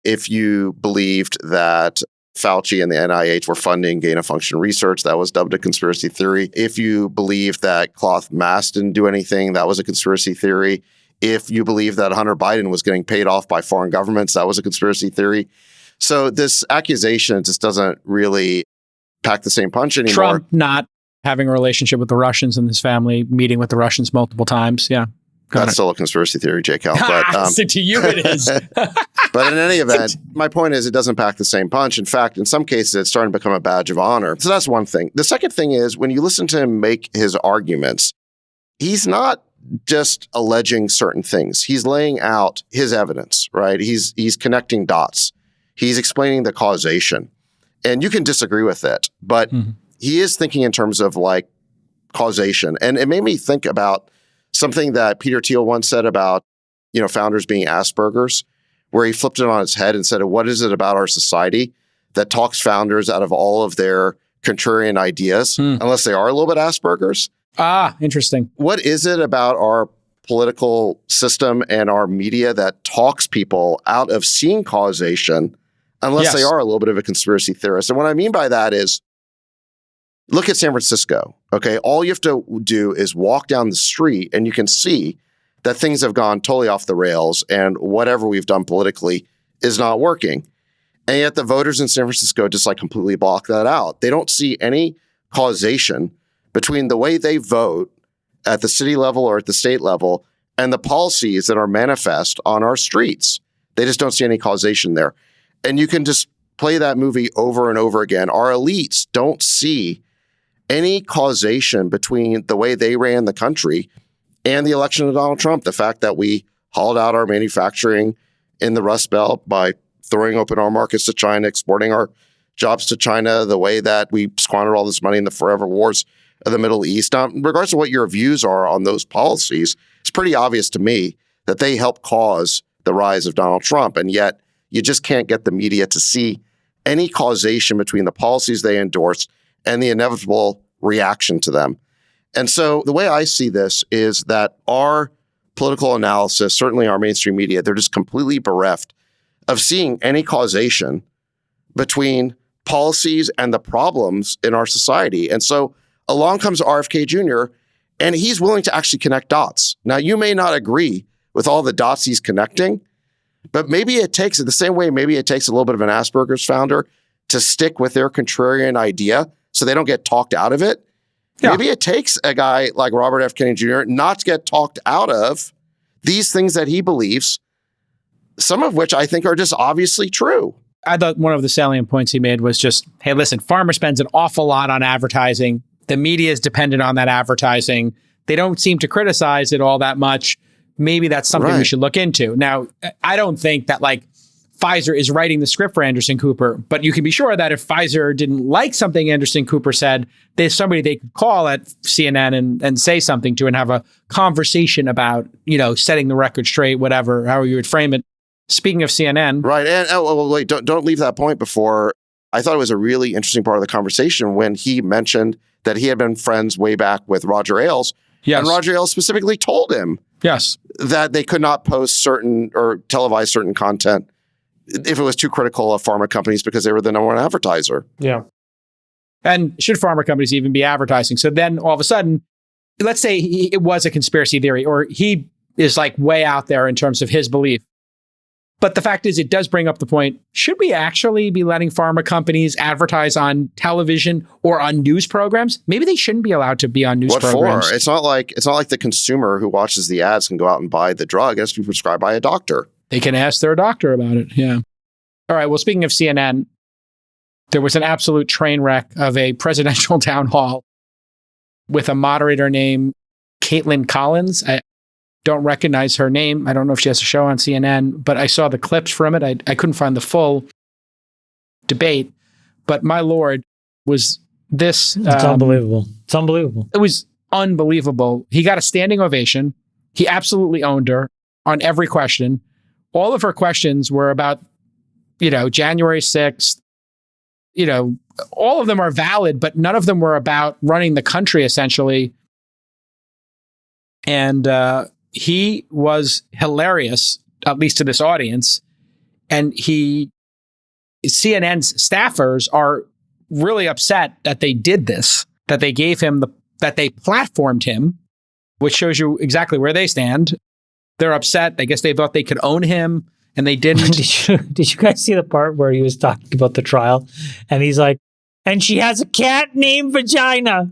If you believed that Fauci and the NIH were funding gain-of-function research, that was dubbed a conspiracy theory. If you believed that cloth masks didn't do anything, that was a conspiracy theory. If you believed that Hunter Biden was getting paid off by foreign governments, that was a conspiracy theory. So this accusation just doesn't really pack the same punch anymore. Trump not having a relationship with the Russians and his family, meeting with the Russians multiple times. Yeah. That's still a conspiracy theory, J. Cal. But, so to you it is. But in any event, my point is it doesn't pack the same punch. In fact, in some cases, it's starting to become a badge of honor. So that's one thing. The second thing is when you listen to him make his arguments, he's not just alleging certain things. He's laying out his evidence, right? He's connecting dots. He's explaining the causation. And you can disagree with it, but he is thinking in terms of like causation. And it made me think about something that Peter Thiel once said about, founders being Asperger's, where he flipped it on its head and said, what is it about our society that talks founders out of all of their contrarian ideas, unless they are a little bit Asperger's? Ah, interesting. What is it about our political system and our media that talks people out of seeing causation, unless they are a little bit of a conspiracy theorist? And what I mean by that is, look at San Francisco, okay? All you have to do is walk down the street and you can see that things have gone totally off the rails and whatever we've done politically is not working. And yet the voters in San Francisco just like completely block that out. They don't see any causation between the way they vote at the city level or at the state level and the policies that are manifest on our streets. They just don't see any causation there. And you can just play that movie over and over again. Our elites don't see any causation between the way they ran the country and the election of Donald Trump. The fact that we hauled out our manufacturing in the Rust Belt by throwing open our markets to China, exporting our jobs to China, the way that we squandered all this money in the forever wars of the Middle East. Now, regardless of what your views are on those policies, it's pretty obvious to me that they help cause the rise of Donald Trump. And yet you just can't get the media to see any causation between the policies they endorse and the inevitable reaction to them. And so the way I see this is that our political analysis, certainly our mainstream media, they're just completely bereft of seeing any causation between policies and the problems in our society. And so along comes RFK Jr., and he's willing to actually connect dots. Now, you may not agree with all the dots he's connecting, but maybe it takes it the same way, maybe it takes a little bit of an Asperger's founder to stick with their contrarian idea so they don't get talked out of it. Yeah. Maybe it takes a guy like Robert F. Kennedy Jr. not to get talked out of these things that he believes, some of which I think are just obviously true. I thought one of the salient points he made was just, hey, listen, Pharma spends an awful lot on advertising. The media is dependent on that advertising. They don't seem to criticize it all that much. Maybe that's something we should look into. Now, I don't think that like Pfizer is writing the script for Anderson Cooper, but you can be sure that if Pfizer didn't like something Anderson Cooper said, there's somebody they could call at CNN and say something to and have a conversation about, setting the record straight, whatever, however you would frame it. Speaking of CNN. Right. And wait, don't leave that point before. I thought it was a really interesting part of the conversation when he mentioned that he had been friends way back with Roger Ailes. Yes. And Roger Ailes specifically told him that they could not post certain or televise certain content if it was too critical of pharma companies because they were the number one advertiser. Yeah. And should pharma companies even be advertising? So then all of a sudden, let's say it was a conspiracy theory, or he is like way out there in terms of his belief. But the fact is, it does bring up the point, should we actually be letting pharma companies advertise on television or on news programs? Maybe they shouldn't be allowed to be on news programs. For? It's not like the consumer who watches the ads can go out and buy the drug. It has to be prescribed by a doctor. They can ask their doctor about it. Yeah. All right. Well, speaking of CNN, there was an absolute train wreck of a presidential town hall with a moderator named Caitlin Collins. I don't recognize her name. I don't know if she has a show on CNN, but I saw the clips from it. I couldn't find the full debate, but my Lord, was this... It's unbelievable. It's unbelievable. It was unbelievable. He got a standing ovation. He absolutely owned her on every question. All of her questions were about, January 6th. All of them are valid, but none of them were about running the country, essentially. And he was hilarious, at least to this audience. And CNN's staffers are really upset that they did this, that they gave him that they platformed him, which shows you exactly where they stand. They're upset. I guess they thought they could own him, and they didn't. Did you guys see the part where he was talking about the trial? And he's like, and she has a cat named Vagina.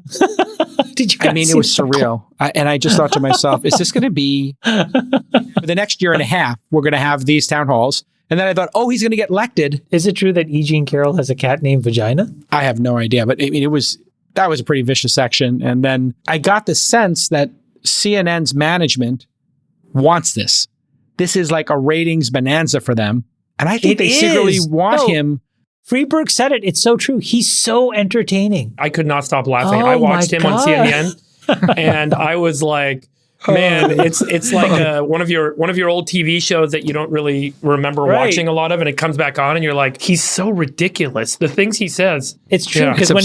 Did you guys it was surreal. And I just thought to myself, is this going to be, for the next year and a half, we're going to have these town halls? And then I thought, he's going to get elected. Is it true that E. Jean Carroll has a cat named Vagina? I have no idea, but that was a pretty vicious section. And then I got the sense that CNN's management wants this. This is like a ratings bonanza for them. And I think they secretly want him. Friedberg said it. It's so true. He's so entertaining. I could not stop laughing. I watched him on CNN and I was like, man, it's like one of your old TV shows that you don't really remember watching a lot of, and it comes back on, and you're like, he's so ridiculous. The things he says. It's true, because when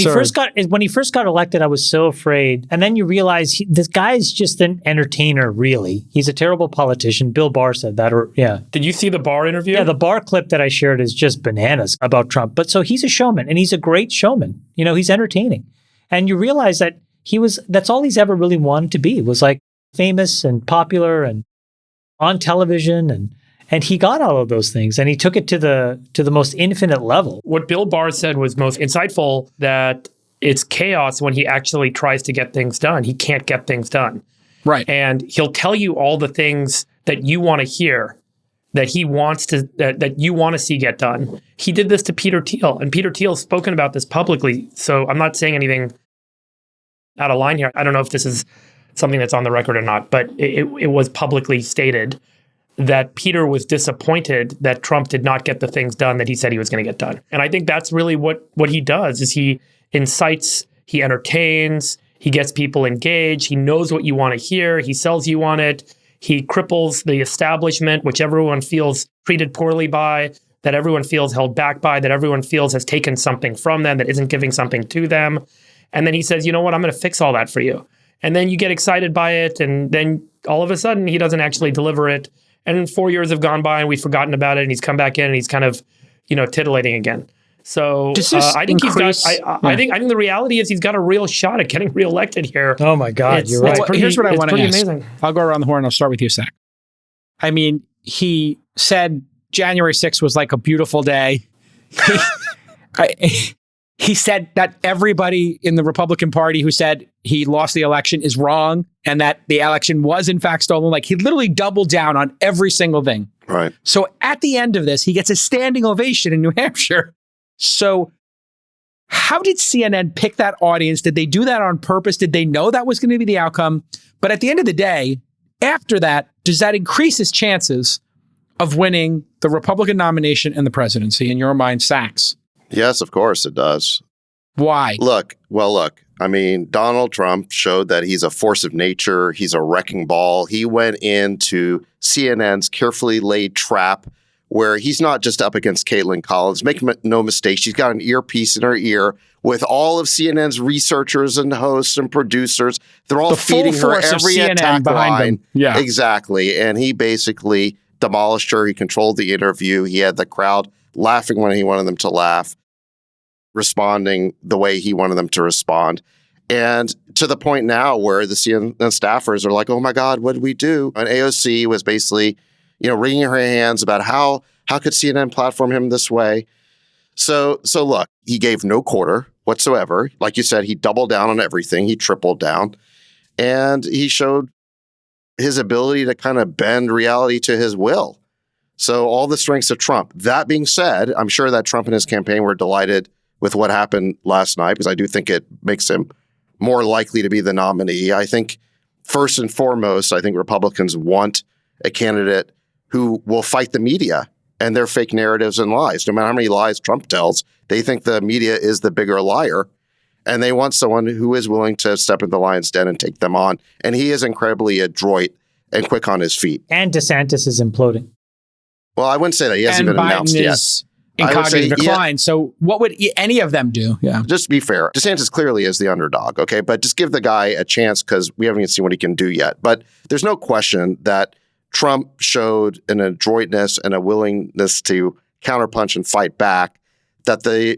he first got elected, I was so afraid, and then you realize this guy is just an entertainer. Really, he's a terrible politician. Bill Barr said that, Did you see the Barr interview? Yeah, the Barr clip that I shared is just bananas about Trump. But so he's a showman, and he's a great showman. He's entertaining, and you realize that that's all he's ever really wanted to be, was like famous and popular and on television, and he got all of those things, and he took it to the most infinite level. What Bill Barr said was most insightful, that it's chaos when he actually tries to get things done. He can't get things done. Right. And he'll tell you all the things that you want to hear, that he wants to, that you want to see get done. He did this to Peter Thiel, and Peter Thiel's spoken about this publicly, so I'm not saying anything out of line here. I don't know if this is something that's on the record or not, but it was publicly stated that Peter was disappointed that Trump did not get the things done that he said he was going to get done. And I think that's really what he does, is he incites, he entertains, he gets people engaged, he knows what you want to hear, he sells you on it, he cripples the establishment, which everyone feels treated poorly by, that everyone feels held back by, that everyone feels has taken something from them, that isn't giving something to them. And then he says, you know what, I'm going to fix all that for you. And then you get excited by it, and then all of a sudden he doesn't actually deliver it. And 4 years have gone by and we've forgotten about it, and he's come back in and he's kind of, titillating again. So I think I think the reality is he's got a real shot at getting reelected here. Oh my God, you're right. Here's what I want to ask. Amazing. I'll go around the horn. I'll start with you, Zach. I mean, he said January 6th was like a beautiful day. He said that everybody in the Republican Party who said he lost the election is wrong, and that the election was in fact stolen. Like, he literally doubled down on every single thing. Right. So at the end of this, he gets a standing ovation in New Hampshire. So how did CNN pick that audience? Did they do that on purpose? Did they know that was going to be the outcome? But at the end of the day, after that, does that increase his chances of winning the Republican nomination and the presidency, in your mind, Sachs? Yes, of course it does. Why? Look, I mean, Donald Trump showed that he's a force of nature. He's a wrecking ball. He went into CNN's carefully laid trap, where he's not just up against Caitlin Collins. Make no mistake, she's got an earpiece in her ear with all of CNN's researchers and hosts and producers. They're all feeding her every attack line. Yeah, exactly. And he basically demolished her. He controlled the interview. He had the crowd laughing when he wanted them to laugh, responding the way he wanted them to respond. And to the point now where the CNN staffers are like, oh my God, what did we do? And AOC was basically, wringing her hands about how could CNN platform him this way? So look, he gave no quarter whatsoever. Like you said, he doubled down on everything. He tripled down. And he showed his ability to kind of bend reality to his will. So all the strengths of Trump. That being said, I'm sure that Trump and his campaign were delighted with what happened last night, because I do think it makes him more likely to be the nominee. I think first and foremost, I think Republicans want a candidate who will fight the media and their fake narratives and lies. No matter how many lies Trump tells, they think the media is the bigger liar. And they want someone who is willing to step into the lion's den and take them on. And he is incredibly adroit and quick on his feet. And DeSantis is imploding. Well, I wouldn't say that. He hasn't even announced yet. In cognitive decline. So what would any of them do? Yeah. Just to be fair, DeSantis clearly is the underdog, okay? But just give the guy a chance, because we haven't even seen what he can do yet. But there's no question that Trump showed an adroitness and a willingness to counterpunch and fight back that the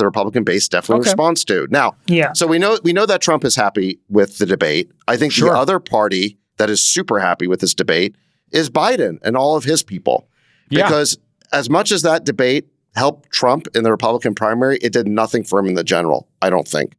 Republican base definitely responds to. Now, so we know that Trump is happy with the debate. I think the other party that is super happy with this debate is Biden and all of his people. Because as much as that debate helped Trump in the Republican primary, it did nothing for him in the general, I don't think.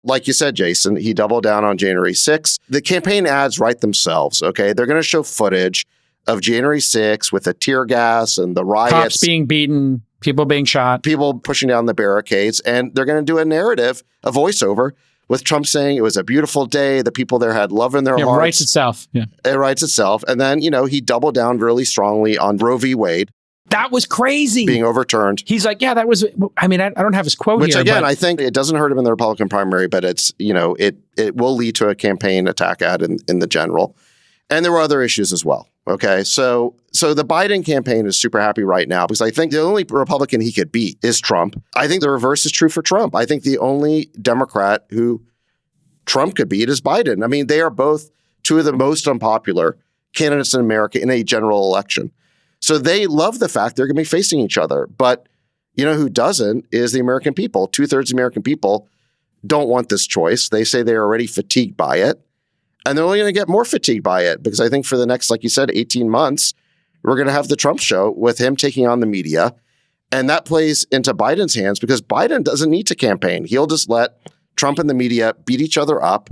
Like you said, Jason, he doubled down on January 6th. The campaign ads write themselves, okay? They're going to show footage of January 6th with the tear gas and the riots. Cops being beaten, people being shot. People pushing down the barricades. And they're going to do a narrative, a voiceover, with Trump saying it was a beautiful day. The people there had love in their hearts. It writes itself. Yeah. It writes itself. And then, he doubled down really strongly on Roe v. Wade. That was crazy. Being overturned. He's like, yeah, that was, I don't have his quote here. Which again, but I think it doesn't hurt him in the Republican primary, but it's, it will lead to a campaign attack ad in the general. And there were other issues as well. Okay. So the Biden campaign is super happy right now, because I think the only Republican he could beat is Trump. I think the reverse is true for Trump. I think the only Democrat who Trump could beat is Biden. I mean, they are both two of the most unpopular candidates in America in a general election. So they love the fact they're going to be facing each other. But who doesn't is the American people. 2/3 of American people don't want this choice. They say they're already fatigued by it. And they're only going to get more fatigued by it, because I think for the next, like you said, 18 months, we're going to have the Trump show with him taking on the media. And that plays into Biden's hands, because Biden doesn't need to campaign. He'll just let Trump and the media beat each other up.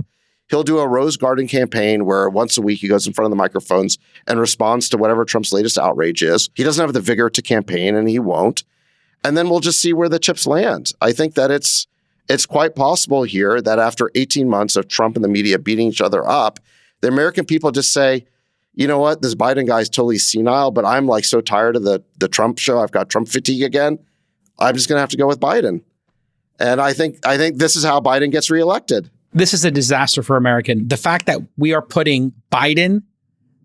He'll do a Rose Garden campaign where once a week he goes in front of the microphones and responds to whatever Trump's latest outrage is. He doesn't have the vigor to campaign, and he won't. And then we'll just see where the chips land. I think that it's quite possible here that after 18 months of Trump and the media beating each other up, the American people just say, you know what, this Biden guy is totally senile, but I'm like so tired of the Trump show. I've got Trump fatigue again. I'm just going to have to go with Biden. And I think this is how Biden gets reelected. This is a disaster for American. The fact that we are putting Biden,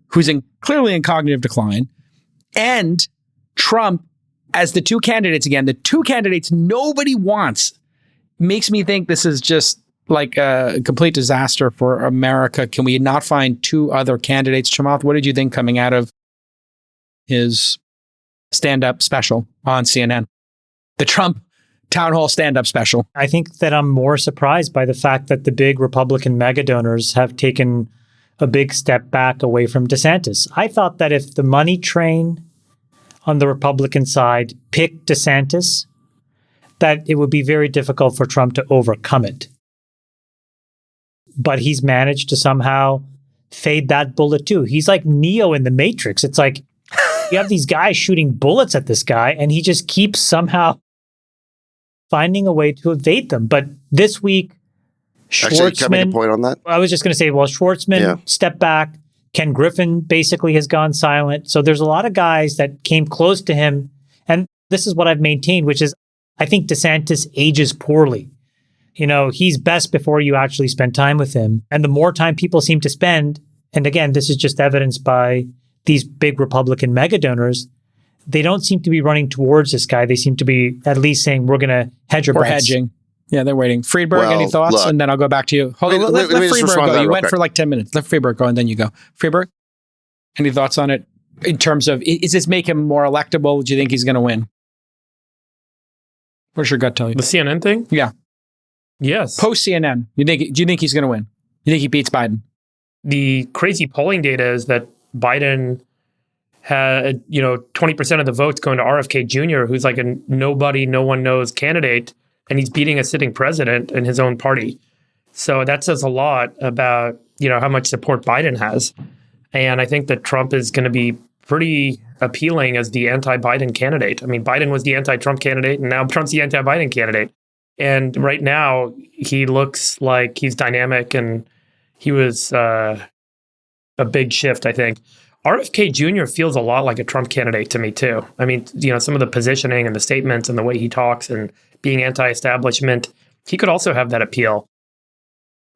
who's clearly in cognitive decline, and Trump as the two candidates again, the two candidates nobody wants, makes me think this is just like a complete disaster for America. Can we not find two other candidates? Chamath, what did you think coming out of his stand-up special on CNN? The Trump town hall stand-up special. I think that I'm more surprised by the fact that the big Republican mega donors have taken a big step back away from DeSantis. I thought that if the money train on the Republican side picked DeSantis, that it would be very difficult for Trump to overcome it. But he's managed to somehow fade that bullet too. He's like Neo in the Matrix. It's like you have these guys shooting bullets at this guy, and he just keeps somehow finding a way to evade them. But this week, Schwartzman... Actually, can I make a point on that? I was just going to say, well, Schwartzman stepped back. Ken Griffin basically has gone silent. So there's a lot of guys that came close to him. And this is what I've maintained, which is I think DeSantis ages poorly. He's best before you actually spend time with him. And the more time people seem to spend, and again, this is just evidenced by these big Republican mega donors, they don't seem to be running towards this guy. They seem to be at least saying, we're going to hedge our bets. Hedging. Yeah, they're waiting. Friedberg, any thoughts? Look, and then I'll go back to you. Hold on, let Friedberg go. You went for like 10 minutes. Let Friedberg go, and then you go. Friedberg, any thoughts on it in terms of, is this make him more electable? Do you think he's going to win? What's your gut tell you? The CNN thing? Yeah. Yes. Post CNN, do you think he's going to win? You think he beats Biden? The crazy polling data is that Biden had, 20% of the votes going to RFK Jr., who's like a nobody, no one knows candidate, and he's beating a sitting president in his own party. So that says a lot about, how much support Biden has. And I think that Trump is going to be pretty appealing as the anti-Biden candidate. I mean, Biden was the anti-Trump candidate, and now Trump's the anti-Biden candidate. And right now, he looks like he's dynamic, and he was a big shift, I think. RFK Jr. feels a lot like a Trump candidate to me, too. I mean, some of the positioning and the statements and the way he talks and being anti-establishment, he could also have that appeal.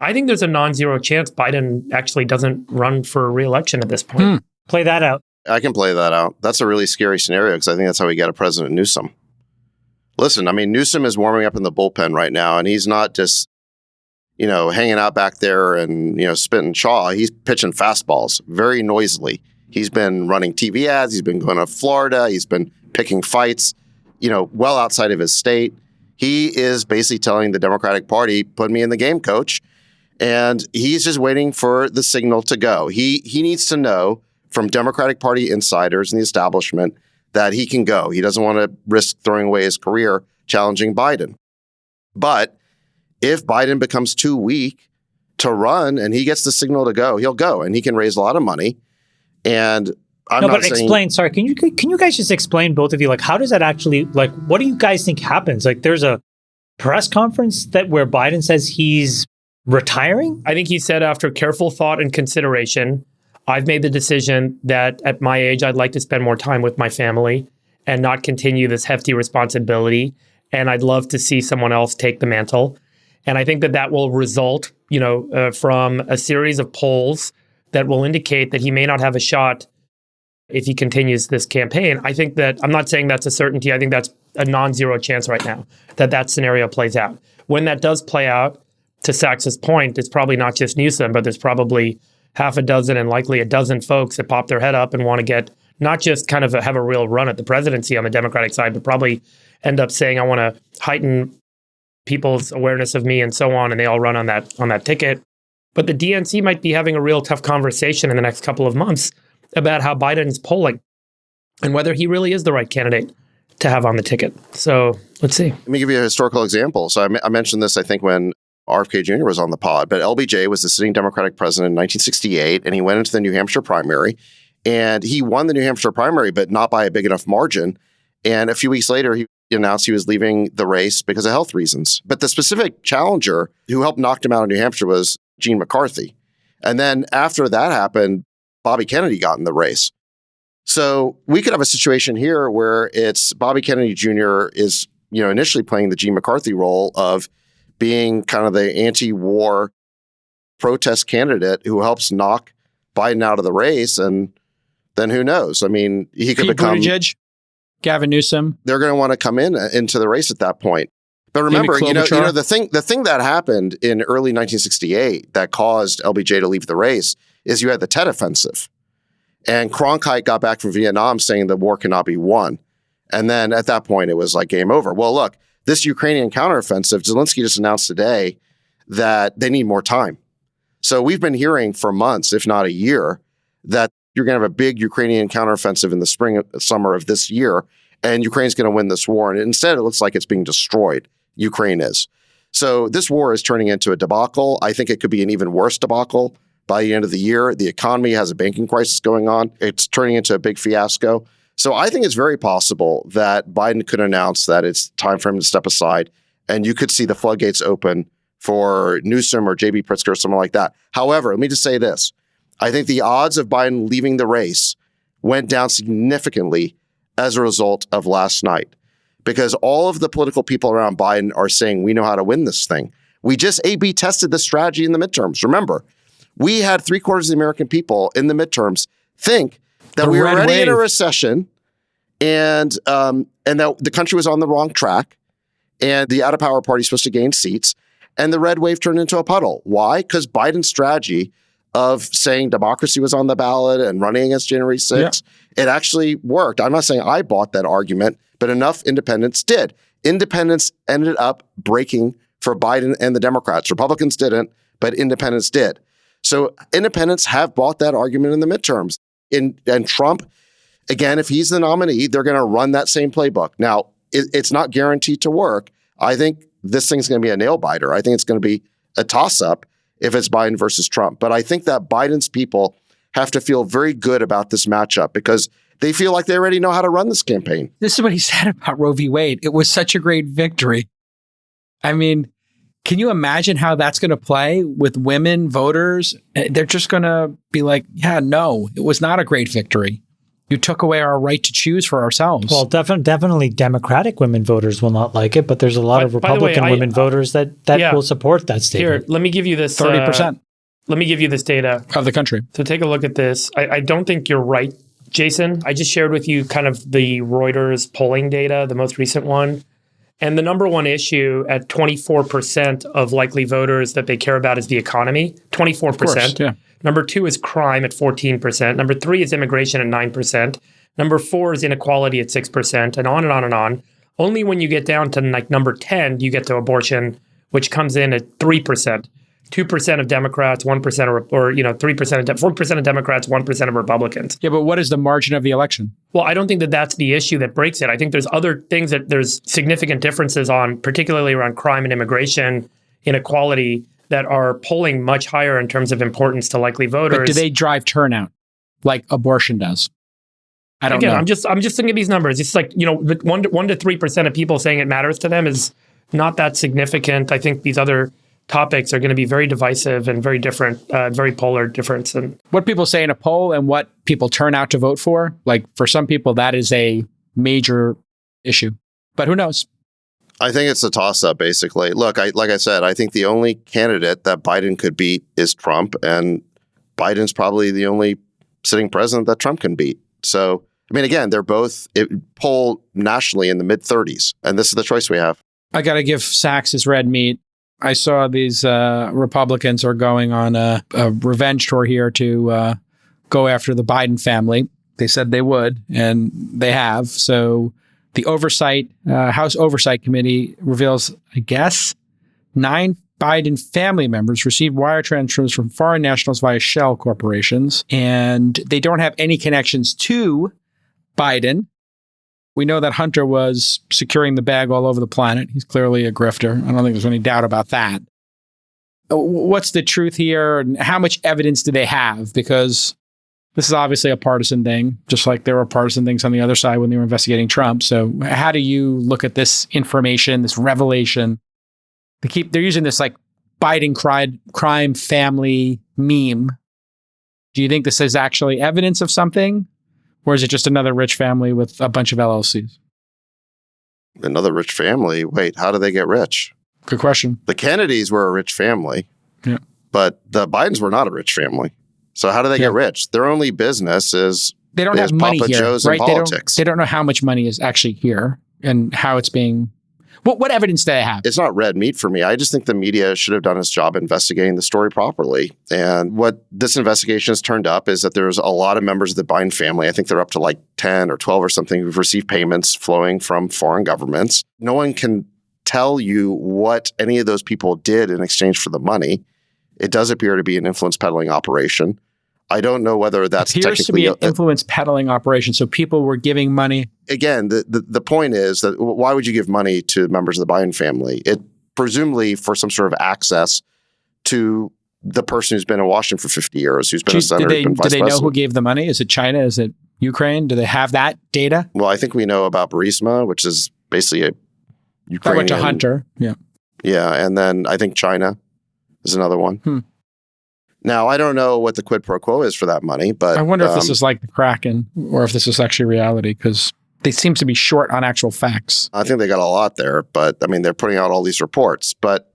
I think there's a non-zero chance Biden actually doesn't run for re-election at this point. Play that out. I can play that out. That's a really scary scenario because I think that's how we get a President Newsom. Listen, I mean, Newsom is warming up in the bullpen right now, and he's not just, hanging out back there and, spitting chaw. He's pitching fastballs very noisily. He's been running TV ads. He's been going to Florida. He's been picking fights, well outside of his state. He is basically telling the Democratic Party, put me in the game, coach. And he's just waiting for the signal to go. He needs to know from Democratic Party insiders and the establishment that he can go. He doesn't want to risk throwing away his career challenging Biden. But if Biden becomes too weak to run and he gets the signal to go, he'll go and he can raise a lot of money. And explain. Sorry, can you guys just explain, both of you, like, how does that actually, like, what do you guys think happens? Like, there's a press conference where Biden says he's retiring? I think he said, after careful thought and consideration, I've made the decision that at my age, I'd like to spend more time with my family and not continue this hefty responsibility. And I'd love to see someone else take the mantle. And I think that will result, from a series of polls that will indicate that he may not have a shot if he continues this campaign. I think that, I'm not saying that's a certainty. I think that's a non-zero chance right now that scenario plays out. When that does play out, to Sachs's point, it's probably not just Newsom, but there's probably half a dozen and likely a dozen folks that pop their head up and want to get, not just kind of have a real run at the presidency on the Democratic side, but probably end up saying, I want to heighten people's awareness of me and so on. And they all run on that ticket. But the DNC might be having a real tough conversation in the next couple of months about how Biden's polling and whether he really is the right candidate to have on the ticket. So let's see. Let me give you a historical example. So I mentioned this, I think, when RFK Jr. was on the pod, but LBJ was the sitting Democratic president in 1968, and he went into the New Hampshire primary, and he won the New Hampshire primary, but not by a big enough margin. And a few weeks later, he announced he was leaving the race because of health reasons. But the specific challenger who helped knock him out in New Hampshire was Gene McCarthy. And then after that happened, Bobby Kennedy got in the race. So we could have a situation here where it's Bobby Kennedy Jr. is, initially playing the Gene McCarthy role of being kind of the anti-war protest candidate who helps knock Biden out of the race. And then who knows? I mean, he could become Buttigieg, Gavin Newsom. They're going to want to come into the race at that point. But remember, the thing that happened in early 1968 that caused LBJ to leave the race is you had the Tet Offensive. And Cronkite got back from Vietnam saying the war cannot be won. And then at that point, it was like game over. Well, look, this Ukrainian counteroffensive, Zelensky just announced today that they need more time. So we've been hearing for months, if not a year, that you're going to have a big Ukrainian counteroffensive in the summer of this year, and Ukraine's going to win this war. And instead, it looks like it's being destroyed. Ukraine is. So this war is turning into a debacle. I think it could be an even worse debacle by the end of the year. The economy has a banking crisis going on. It's turning into a big fiasco. So I think it's very possible that Biden could announce that it's time for him to step aside, and you could see the floodgates open for Newsom or J.B. Pritzker or someone like that. However, let me just say this. I think the odds of Biden leaving the race went down significantly as a result of last night, because all of the political people around Biden are saying, we know how to win this thing. We just A/B tested this strategy in the midterms. Remember, we had 3/4 of the American people in the midterms think that we were already in a recession and that the country was on the wrong track and the out-of-power party is supposed to gain seats, and the red wave turned into a puddle. Why? Because Biden's strategy of saying democracy was on the ballot and running against January 6th, it actually worked. I'm not saying I bought that argument, but enough independents did. Independents ended up breaking for Biden and the Democrats. Republicans didn't, but independents did. So independents have bought that argument in the midterms. And Trump, again, if he's the nominee, they're going to run that same playbook. Now, it's not guaranteed to work. I think this thing's going to be a nail biter. I think it's going to be a toss-up if it's Biden versus Trump. But I think that Biden's people have to feel very good about this matchup because they feel like they already know how to run this campaign. This is what he said about Roe v. Wade. It was such a great victory. I mean, can you imagine how that's going to play with women voters? They're just going to be like, yeah, no, it was not a great victory. You took away our right to choose for ourselves. Well, definitely Democratic women voters will not like it, but there's a lot of Republican women voters that will support that statement. Here, let me give you this. 30%. Let me give you this data. Of the country. So take a look at this. I don't think you're right, Jason. I just shared with you kind of the Reuters polling data, the most recent one. And the number one issue at 24% of likely voters that they care about is the economy, 24%. Of course, yeah. Number 2 is crime at 14%. Number 3 is immigration at 9%. Number 4 is inequality at 6%, and on and on and on. Only when you get down to like number 10, you get to abortion, which comes in at 3%. 2% of Democrats, 1% or 3% of 4% of Democrats, 1% of Republicans. Yeah, but what is the margin of the election? Well, I don't think that that's the issue that breaks it. I think there's other things that there's significant differences on, particularly around crime and immigration, inequality, that are polling much higher in terms of importance to likely voters. But do they drive turnout like abortion does? I don't know. I'm just thinking of these numbers. It's like, 1 to 3% of people saying it matters to them is not that significant. I think these other topics are going to be very divisive and very different, very polar difference. And what people say in a poll and what people turn out to vote for, like for some people, that is a major issue. But who knows? I think it's a toss-up, basically. Look, like I said, I think the only candidate that Biden could beat is Trump, and Biden's probably the only sitting president that Trump can beat. So, I mean, again, they're both poll nationally in the mid-30s, and this is the choice we have. I got to give Sachs his red meat. I saw these Republicans are going on a revenge tour here to go after the Biden family. They said they would, and they have. So the House Oversight Committee reveals, I guess, 9 Biden family members received wire transfers from foreign nationals via shell corporations, and they don't have any connections to Biden. We know that Hunter was securing the bag all over the planet. He's clearly a grifter. I don't think there's any doubt about that. What's the truth here? And how much evidence do they have? Because this is obviously a partisan thing, just like there were partisan things on the other side when they were investigating Trump. So how do you look at this information, this revelation? They're using this like Biden crime family meme. Do you think this is actually evidence of something? Or is it just another rich family with a bunch of LLCs? Another rich family? Wait, how do they get rich? Good question. The Kennedys were a rich family, but the Bidens were not a rich family. So how do they get rich? Their only business is they don't have money Papa here, Joe's right? and politics. They don't know how much money is actually here and how it's being. What evidence do they have? It's not red meat for me. I just think the media should have done its job investigating the story properly. And what this investigation has turned up is that there's a lot of members of the Biden family. I think they're up to like 10 or 12 or something who've received payments flowing from foreign governments. No one can tell you what any of those people did in exchange for the money. It does appear to be an influence peddling operation. I don't know whether that's appears to be an influence peddling operation. So people were giving money. Again, the point is that why would you give money to members of the Biden family? It presumably for some sort of access to the person who's been in Washington for 50 years, who's been a senator, who's been vice president. Do they know who gave the money? Is it China? Is it Ukraine? Do they have that data? Well, I think we know about Burisma, which is basically a Ukrainian. That went to Hunter. Yeah. Yeah. And then I think China is another one. Now, I don't know what the quid pro quo is for that money, but... I wonder if this is like the Kraken or if this is actually reality, because they seem to be short on actual facts. I think they got a lot there, but I mean, they're putting out all these reports. But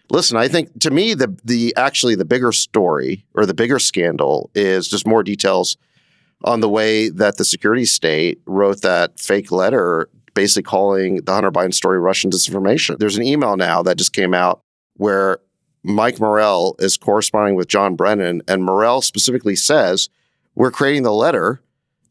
listen, I think to me, the bigger story or the bigger scandal is just more details on the way that the security state wrote that fake letter basically calling the Hunter Biden story Russian disinformation. There's an email now that just came out where Mike Morrell is corresponding with John Brennan, and Morrell specifically says, we're creating the letter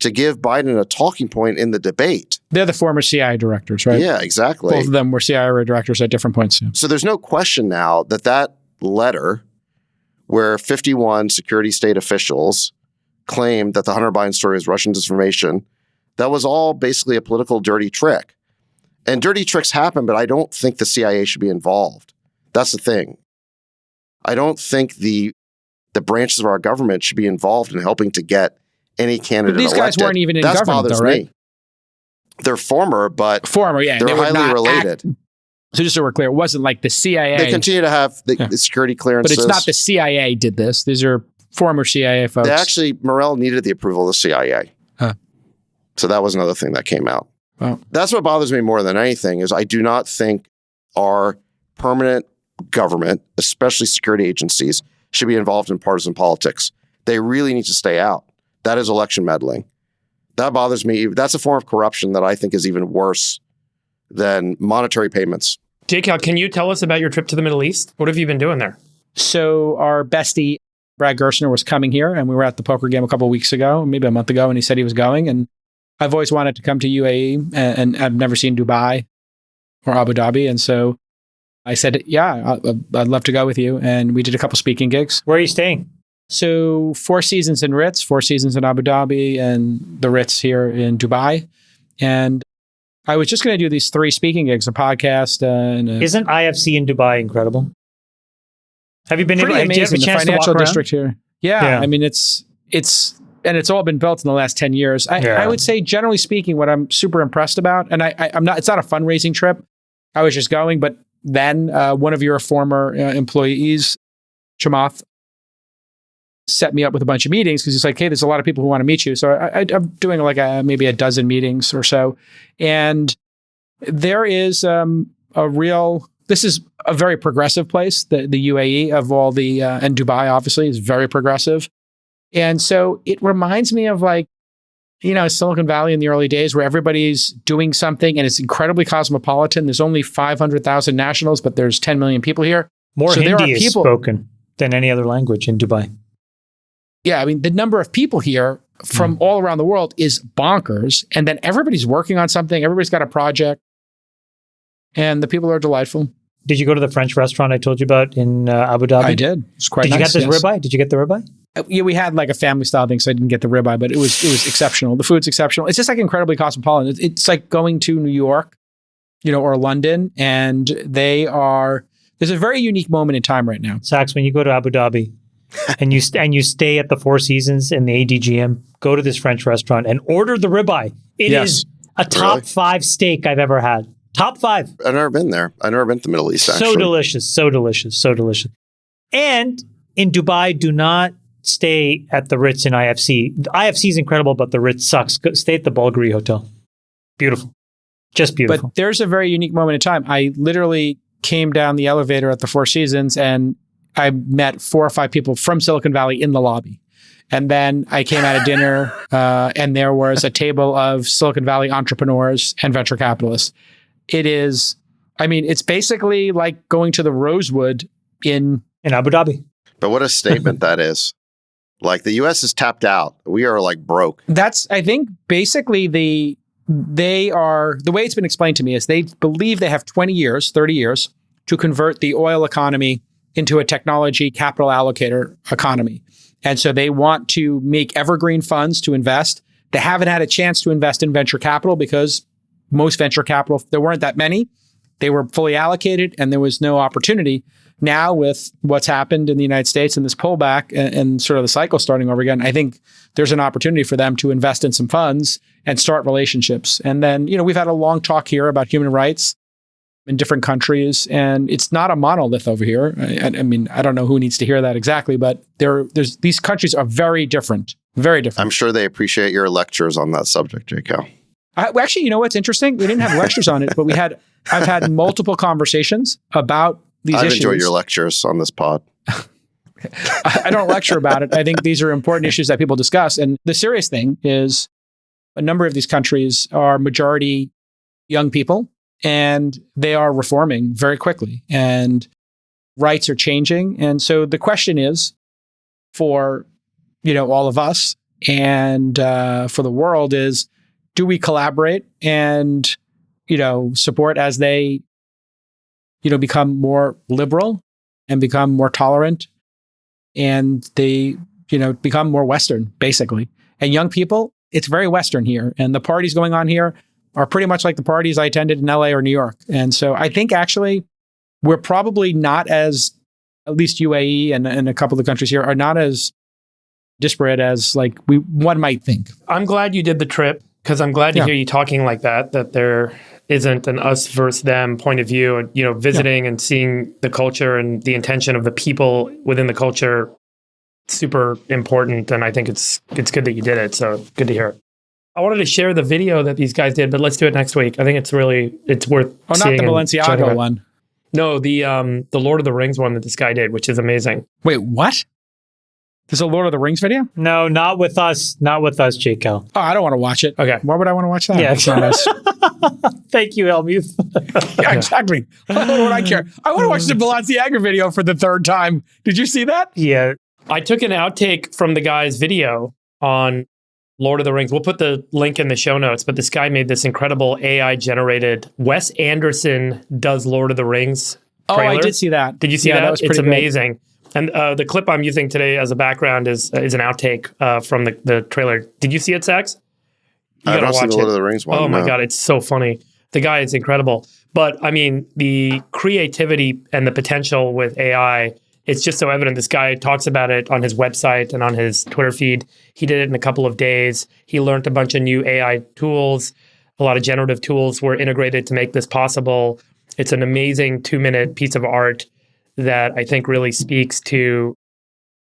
to give Biden a talking point in the debate. They're the former CIA directors, right? Yeah, exactly. Both of them were CIA directors at different points. Yeah. So there's no question now that letter where 51 security state officials claimed that the Hunter Biden story is Russian disinformation, that was all basically a political dirty trick. And dirty tricks happen, but I don't think the CIA should be involved. That's the thing. I don't think the branches of our government should be involved in helping to get any candidate But these guys elected. weren't even in That government, bothers though, right? me. They're former, but Yeah. they're They were highly not related. So just so we're clear, it wasn't like the CIA. They continue to have the security clearances. But it's not the CIA did this. These are former CIA folks. They actually, Morell needed the approval of the CIA. Huh. So that was another thing that came out. Wow. That's what bothers me more than anything is I do not think our permanent government, especially security agencies, should be involved in partisan politics. They really need to stay out. That is election meddling. That bothers me. That's a form of corruption that I think is even worse than monetary payments. JCal, can you tell us about your trip to the Middle East? What have you been doing there? So our bestie, Brad Gerstner, was coming here, and we were at the poker game a couple of weeks ago, maybe a month ago, and he said he was going. And I've always wanted to come to UAE, and I've never seen Dubai or Abu Dhabi. And so I said, yeah, I'd love to go with you. And we did a couple speaking gigs. Where are you staying? So 4 seasons in Ritz, 4 seasons in Abu Dhabi, and the Ritz here in Dubai. And I was just going to do these 3 speaking gigs, a podcast. Isn't IFC in Dubai incredible? Have you been able? Pretty Did you have a amazing. The chance to financial walk around? district here. Yeah, I mean, it's all been built in the last 10 years. I would say, generally speaking, what I'm super impressed about, and I'm not, it's not a fundraising trip. I was just going, but then one of your former employees, Chamath, set me up with a bunch of meetings because he's like, hey, there's a lot of people who want to meet you. So I'm doing like maybe a dozen meetings or so. And there is this is a very progressive place, the UAE of all the, and Dubai obviously is very progressive. And so it reminds me of like, Silicon Valley in the early days where everybody's doing something and it's incredibly cosmopolitan. There's only 500,000 nationals, but there's 10 million people here. More so Hindi is spoken than any other language in Dubai. Yeah, I mean, the number of people here from all around the world is bonkers. And then everybody's working on something. Everybody's got a project. And the people are delightful. Did you go to the French restaurant I told you about in Abu Dhabi? I did. It's quite nice. Did you get this yes. ribeye? Did you get the ribeye? Yeah, we had like a family style thing, so I didn't get the ribeye, but it was exceptional. The food's exceptional. It's just like incredibly cosmopolitan. It's like going to New York, or London, and there's a very unique moment in time right now. Sax, when you go to Abu Dhabi and you stay at the Four Seasons in the ADGM, go to this French restaurant and order the ribeye. It is a top 5 steak I've ever had. Top 5. I've never been there. I've never been to the Middle East, actually. So delicious, so delicious, so delicious. And in Dubai, do not stay at the Ritz in IFC. The IFC is incredible, but the Ritz sucks. Stay at the Bulgari Hotel. Beautiful. Just beautiful. But there's a very unique moment in time. I literally came down the elevator at the Four Seasons and I met 4 or 5 people from Silicon Valley in the lobby. And then I came out of dinner and there was a table of Silicon Valley entrepreneurs and venture capitalists. It's basically like going to the Rosewood in Abu Dhabi. But what a statement that is. Like the U.S. is tapped out. We are like broke. That's, I think, basically the way it's been explained to me is they believe they have 20 years, 30 years to convert the oil economy into a technology capital allocator economy. And so they want to make evergreen funds to invest. They haven't had a chance to invest in venture capital because most venture capital, there weren't that many. They were fully allocated and there was no opportunity. Now with what's happened in the United States and this pullback and sort of the cycle starting over again, I think there's an opportunity for them to invest in some funds and start relationships. And then, we've had a long talk here about human rights in different countries, and it's not a monolith over here. I mean, I don't know who needs to hear that exactly, but these countries are very different, very different. I'm sure they appreciate your lectures on that subject, JCal. Actually, you know what's interesting? We didn't have lectures on it, but I've had multiple conversations about these issues. I've enjoyed your lectures on this pod. I don't lecture about it. I think these are important issues that people discuss. And the serious thing is a number of these countries are majority young people, and they are reforming very quickly, and rights are changing. And so the question is for, all of us, and for the world is, do we collaborate and, support as they, become more liberal and become more tolerant, and they, become more Western, basically. And young people, it's very Western here. And the parties going on here are pretty much like the parties I attended in LA or New York. And so I think actually we're probably not as, at least UAE and a couple of the countries here are not as disparate as one might think. I'm glad you did the trip, because I'm glad to hear you talking like that there isn't an us versus them point of view, and visiting and seeing the culture and the intention of the people within the culture, super important. And I think it's good that you did it. So good to hear it. I wanted to share the video that these guys did, but let's do it next week. I think it's worth seeing. Not the Balenciaga one. No, the Lord of the Rings one that this guy did, which is amazing. Wait, what? There's a Lord of the Rings video? No, not with us. Not with us, J. Cal. Oh, I don't want to watch it. Okay. Why would I want to watch that? Yeah. It's not us. Thank you, Helmuth. Yeah, exactly. What do I care? I want to watch the Balenciaga video for the third time. Did you see that? Yeah. I took an outtake from the guy's video on Lord of the Rings. We'll put the link in the show notes, but this guy made this incredible AI-generated Wes Anderson does Lord of the Rings trailer. Oh, I did see that. Did you see that? that? Was It's pretty amazing. Good. And the clip I'm using today as a background is an outtake from the trailer. Did you see it, Sax? I haven't seen the Lord of the Rings one. Oh my God, it's so funny. The guy is incredible. But I mean, the creativity and the potential with AI, it's just so evident. This guy talks about it on his website and on his Twitter feed. He did it in a couple of days. He learned a bunch of new AI tools. A lot of generative tools were integrated to make this possible. It's an amazing 2-minute piece of art that I think really speaks to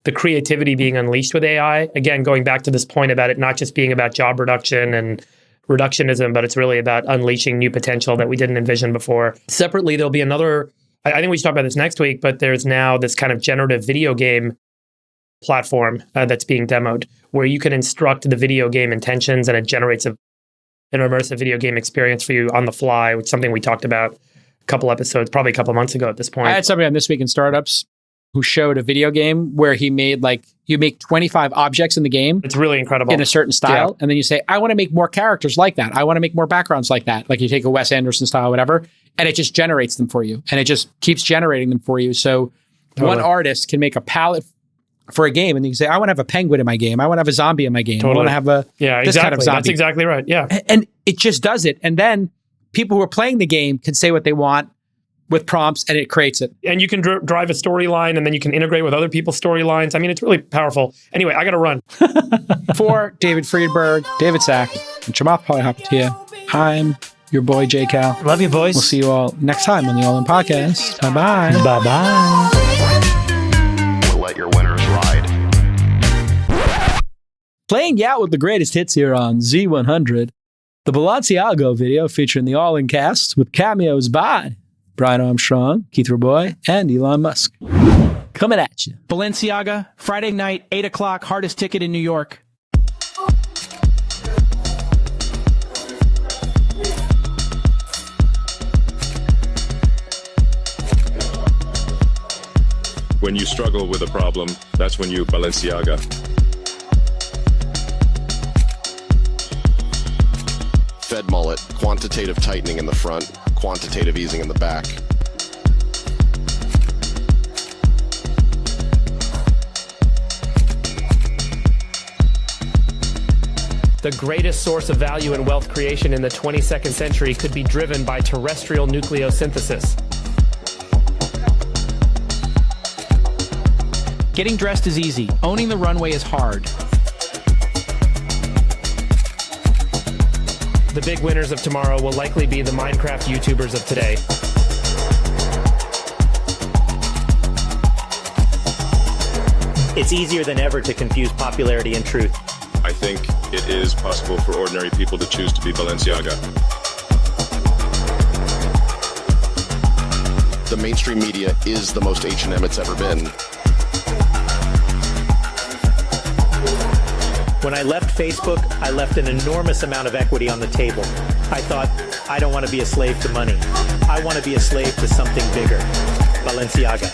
the creativity being unleashed with AI. Again, going back to this point about it not just being about job reduction and reductionism, but it's really about unleashing new potential that we didn't envision before. Separately, there'll be another, I think we should talk about this next week, but there's now this kind of generative video game platform that's being demoed where you can instruct the video game intentions and it generates an immersive video game experience for you on the fly, which is something we talked about couple episodes, probably a couple months ago at this point. I had somebody on This Week in Startups who showed a video game where he made you make 25 objects in the game. It's really incredible. In a certain style. And then you say, I want to make more characters like that. I want to make more backgrounds like that. Like you take a Wes Anderson style, whatever, and it just generates them for you. And it just keeps generating them for you. So one artist can make a palette for a game and you can say, I want to have a penguin in my game. I want to have a zombie in my game. I want to have this kind of zombie. That's exactly right. Yeah. And it just does it. And then people who are playing the game can say what they want with prompts and it creates it. And you can drive a storyline and then you can integrate with other people's storylines. I mean, it's really powerful. Anyway, I got to run. For David Friedberg, David Sack, and Chamath Palihapitiya, I'm your boy, J. Cal. Love you, boys. We'll see you all next time on the All In Podcast. Bye-bye. Bye-bye. We'll let your winners ride. Playing you out with the greatest hits here on Z100. The Balenciaga video featuring the All In cast with cameos by Brian Armstrong, Keith Roboy, and Elon Musk. Coming at you. Balenciaga, Friday night, 8 o'clock, hardest ticket in New York. When you struggle with a problem, that's when you Balenciaga. Fed mullet, quantitative tightening in the front, quantitative easing in the back. The greatest source of value and wealth creation in the 22nd century could be driven by terrestrial nucleosynthesis. Getting dressed is easy. Owning the runway is hard. The big winners of tomorrow will likely be the Minecraft YouTubers of today. It's easier than ever to confuse popularity and truth. I think it is possible for ordinary people to choose to be Balenciaga. The mainstream media is the most H&M it's ever been. When I left Facebook, I left an enormous amount of equity on the table. I thought, I don't want to be a slave to money. I want to be a slave to something bigger. Balenciaga.